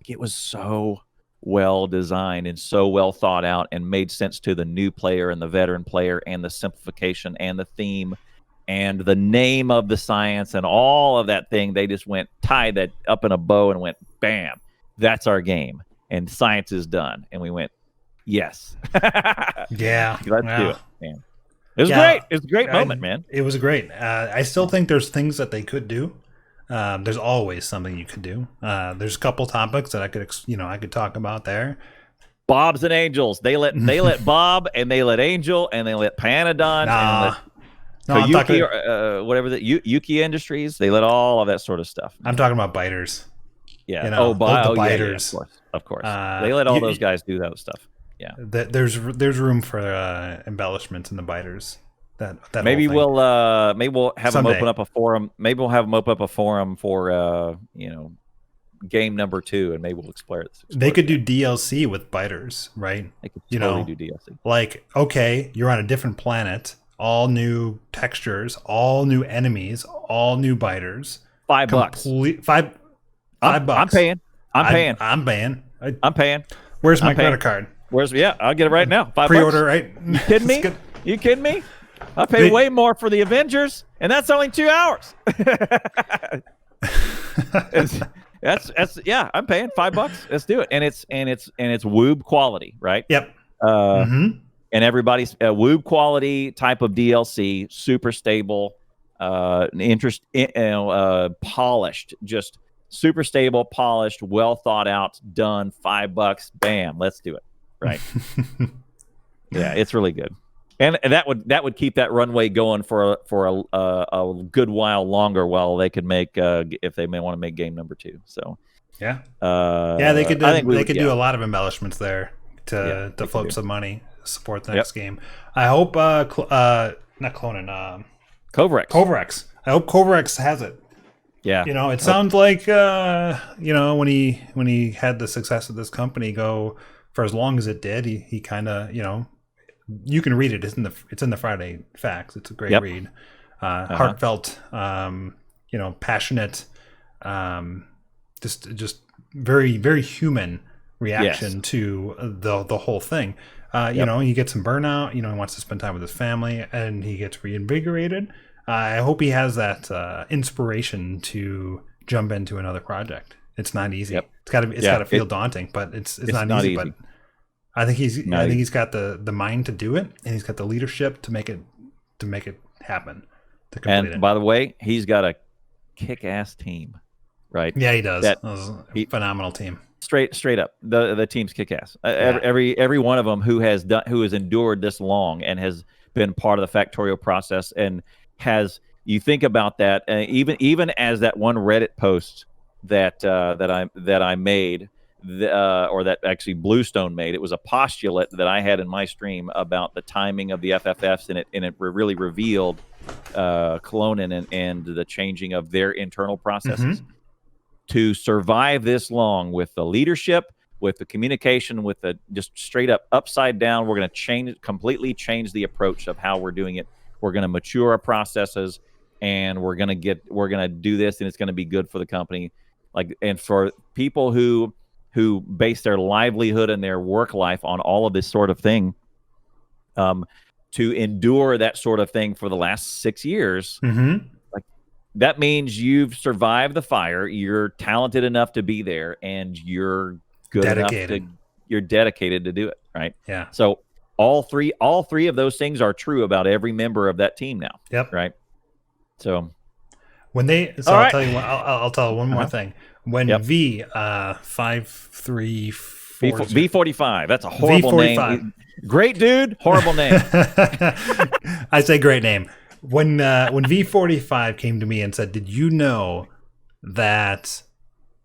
it was so well designed and so well thought out and made sense to the new player and the veteran player, and the simplification and the theme and the name of the science and all of that thing. They just tied that up in a bow and went, bam, that's our game. And science is done. And we went, yes. Yeah. Let's do it, man. It was great. It was a great moment, man. It was great. I still think there's things that they could do. There's always something you could do. There's a couple topics that I could talk about there. Bob's and Angels. They let Bob, and they let Angel, and they let Panadon, and Yuki, whatever Yuki Industries. They let all of that sort of stuff. I'm talking about biters. Yeah. The biters. Yeah, of course. They let all those guys do that stuff. Yeah. There's room for embellishments in the biters. That maybe we'll have them open up a forum. Maybe we'll have them open up a forum for game number 2, and maybe we'll explore it. They could do DLC with biters, right? They could totally do DLC. Like, okay, you're on a different planet, all new textures, all new enemies, all new biters. $5. $5. I'm paying. I'm paying. Where's my credit card? I'll get it right now. $5. Pre-order, right? You kidding me? You kidding me? I pay way more for the Avengers, and that's only 2 hours. I'm paying $5. Let's do it. And it's Woob quality, right? Yep. And everybody's Woob quality type of DLC, super stable, polished, just super stable, polished, well thought out, done. $5, bam, let's do it. Right. Yeah, it's really good. And that would keep that runway going for a good while longer, while they could make if they may want to make game number 2. So they could do a lot of embellishments there to float some money, support the next game. I hope not Clonin, Kovarex. I hope Kovarex has it. Yeah, it sounds like when he had the success of this company go for as long as it did, he kind of you can read it. It's in the Friday Facts. It's a great read. Heartfelt, passionate, just very, very human reaction to the whole thing. He gets some burnout. He wants to spend time with his family, and he gets reinvigorated. I hope he has that inspiration to jump into another project. It's not easy. Yep. It's got to feel daunting, but it's not easy. But I think he's got the mind to do it, and he's got the leadership to make it happen. To complete it. By the way, he's got a kick-ass team, right? Yeah, he does. Phenomenal team. Straight up, the team's kick-ass. Every one of them who has endured this long and has been part of the Factorio process, and you think about that, even as that one Reddit post that I made. Or that actually Bluestone made. It was a postulate that I had in my stream about the timing of the FFFs, and it really revealed Clonin and the changing of their internal processes to survive this long with the leadership, with the communication, with the just straight up upside down. We're going to completely change the approach of how we're doing it. We're going to mature our processes, and we're going to do this, and it's going to be good for the company. And for people who base their livelihood and their work life on all of this sort of thing, to endure that sort of thing for the last 6 years, that means you've survived the fire. You're talented enough to be there, and you're good enough you're dedicated to do it, right? Yeah. So all three of those things are true about every member of that team now. Yep. Right. So I'll tell you. I'll tell one more thing. When V45, that's a horrible name. Great dude, horrible name. I say great name. When V45 came to me and said, "Did you know that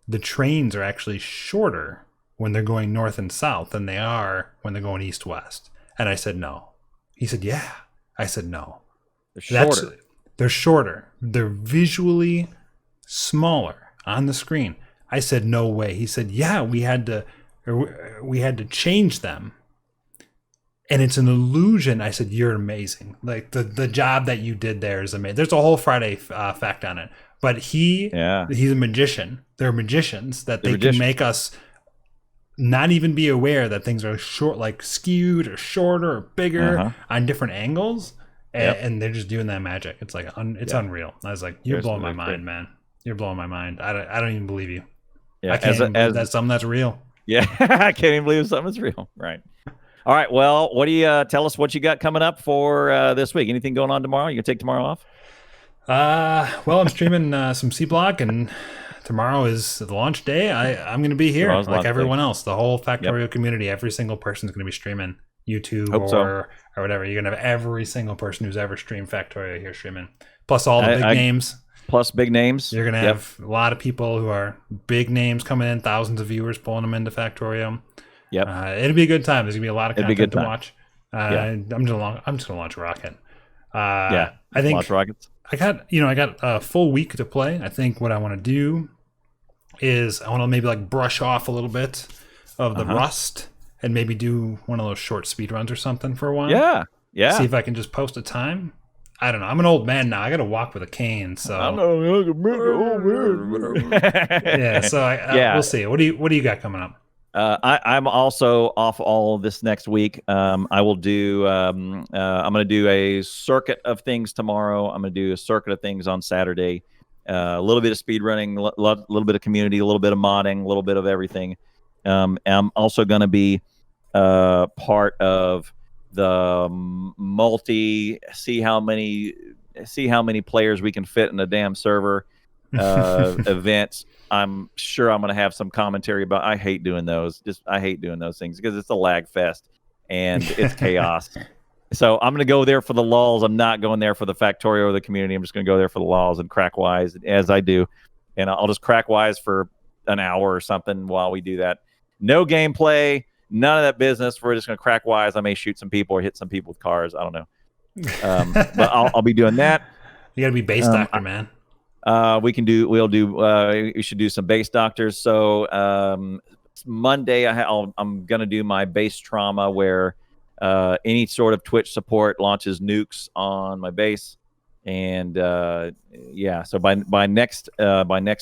the trains are actually shorter when they're going north and south than they are when they're going east west?" And I said, "No." He said, "Yeah." I said, "No." They're shorter. They're shorter. They're visually smaller on the screen. I said, "No way." He said, "Yeah, we had to change them." and it's an illusion. I said, "You're amazing. Like the job that you did there is amazing." There's a whole Friday fact on it, but Yeah. he's a magician. They're magicians that The they can magicians. make us not even be aware that things are short, like skewed or shorter or bigger Uh-huh. on different angles, Yep. and they're just doing that magic. It's like it's Yeah. unreal. I was like, "You're blowing my They're great. mind, man. You're blowing my mind. I don't even believe you. Yeah. I can't even believe As that's something that's real." yeah, I can't even believe something's real. Right. All right. Well, what do you tell us what you got coming up for this week? Anything going on tomorrow? You gonna take tomorrow off? Well, I'm streaming some C Block, and tomorrow is the launch day. I'm going to be here Tomorrow's like launch day. everyone else. The whole Yep. Factorio community, every single person is going to be streaming YouTube Hope so. or whatever. You're going to have every single person who's ever streamed Factorio here streaming, plus all the big I names. plus big names. You're going to Yep. have a lot of people who are big names coming in, thousands of viewers pulling them into Factorio. Yep. It'll be a good time. There's going to be a lot of It'd be a content good to time. watch. Yeah. I'm just gonna launch Rocket. Yeah. I think Launch rockets. I got a full week to play. I think what I want to do is I want to maybe like brush off a little bit of the rust and maybe do one of those short speed runs or something for a while. Yeah. Yeah. See if I can just post a time. I don't know. I'm an old man now. I got to walk with a cane. So I'm not yeah. So Yeah. we'll see. What do you got coming up? I'm also off all this next week. I will do. I'm going to do a circuit of things tomorrow. I'm going to do a circuit of things on Saturday. A little bit of speed running, a little bit of community, a little bit of modding, a little bit of everything. I'm also going to be part of the multi. See how many players we can fit in a damn server events. I'm sure I'm going to have some commentary about. I hate doing those. I hate doing those things because it's a lag fest and it's chaos. So I'm going to go there for the lulls. I'm not going there for the Factorio or the community. I'm just going to go there for the lulls and crack wise as I do, and I'll just crack wise for an hour or something while we do that. No gameplay, none of that business. We're just going to crack wise. I may shoot some people or hit some people with cars. I don't know, but I'll be doing that. You got to be base doctor, man. We should do some base doctors. So Monday I'm gonna do my base trauma where any sort of Twitch support launches nukes on my base, and yeah. So by next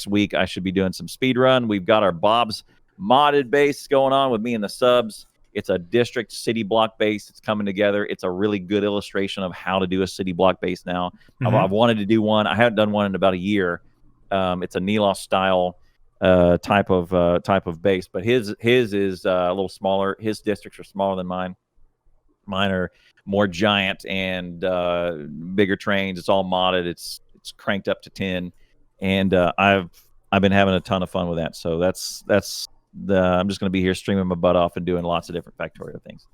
week I should be doing some speed run. We've got our Bob's modded base going on with me and the subs. It's a district city block base. It's coming together. It's a really good illustration of how to do a city block base now. I've wanted to do one. I haven't done one in about a year. It's a Nelos style type of base, but his is a little smaller. His districts are smaller than mine. Mine are more giant and bigger trains. It's all modded. It's cranked up to 10, and I've been having a ton of fun with that. So I'm just going to be here streaming my butt off and doing lots of different Factorio things.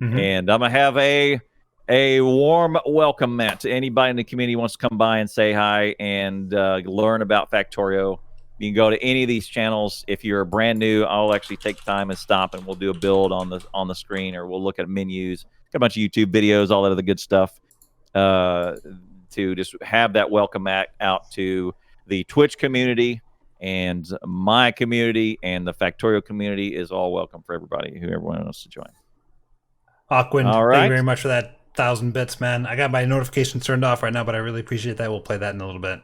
And I'm going to have a warm welcome, Matt, to anybody in the community who wants to come by and say hi and learn about Factorio. You can go to any of these channels. If you're brand new, I'll actually take time and stop, and we'll do a build on the screen, or we'll look at menus, got a bunch of YouTube videos, all that other good stuff, to just have that welcome out to the Twitch community. And my community and the Factorio community is all welcome for everybody, whoever wants to join. Aquin, all right. Thank you very much for that 1,000 bits, man. I got my notifications turned off right now, but I really appreciate that. We'll play that in a little bit.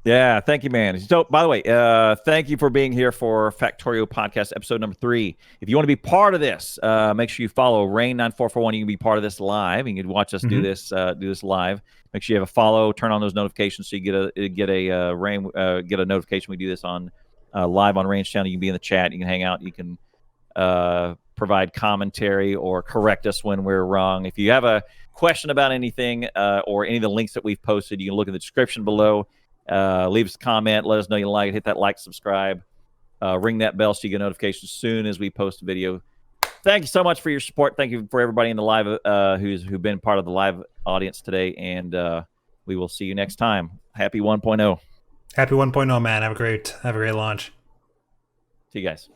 Yeah, thank you, man. So, by the way, thank you for being here for Factorio Podcast, episode number 3. If you want to be part of this, make sure you follow Rain9441. You can be part of this live. You can watch us do this live. Make sure you have a follow. Turn on those notifications so you get a notification. We do this on live on Rain's channel. You can be in the chat. You can hang out. You can provide commentary or correct us when we're wrong. If you have a question about anything or any of the links that we've posted, you can look in the description below. Leave us a comment. Let us know you like it. Hit that like, subscribe, ring that bell so you get notifications as soon as we post a video. Thank you so much for your support. Thank you for everybody in the live who've been part of the live audience today, and we will see you next time. Happy 1.0. Happy 1.0, man. Have a great launch. See you guys.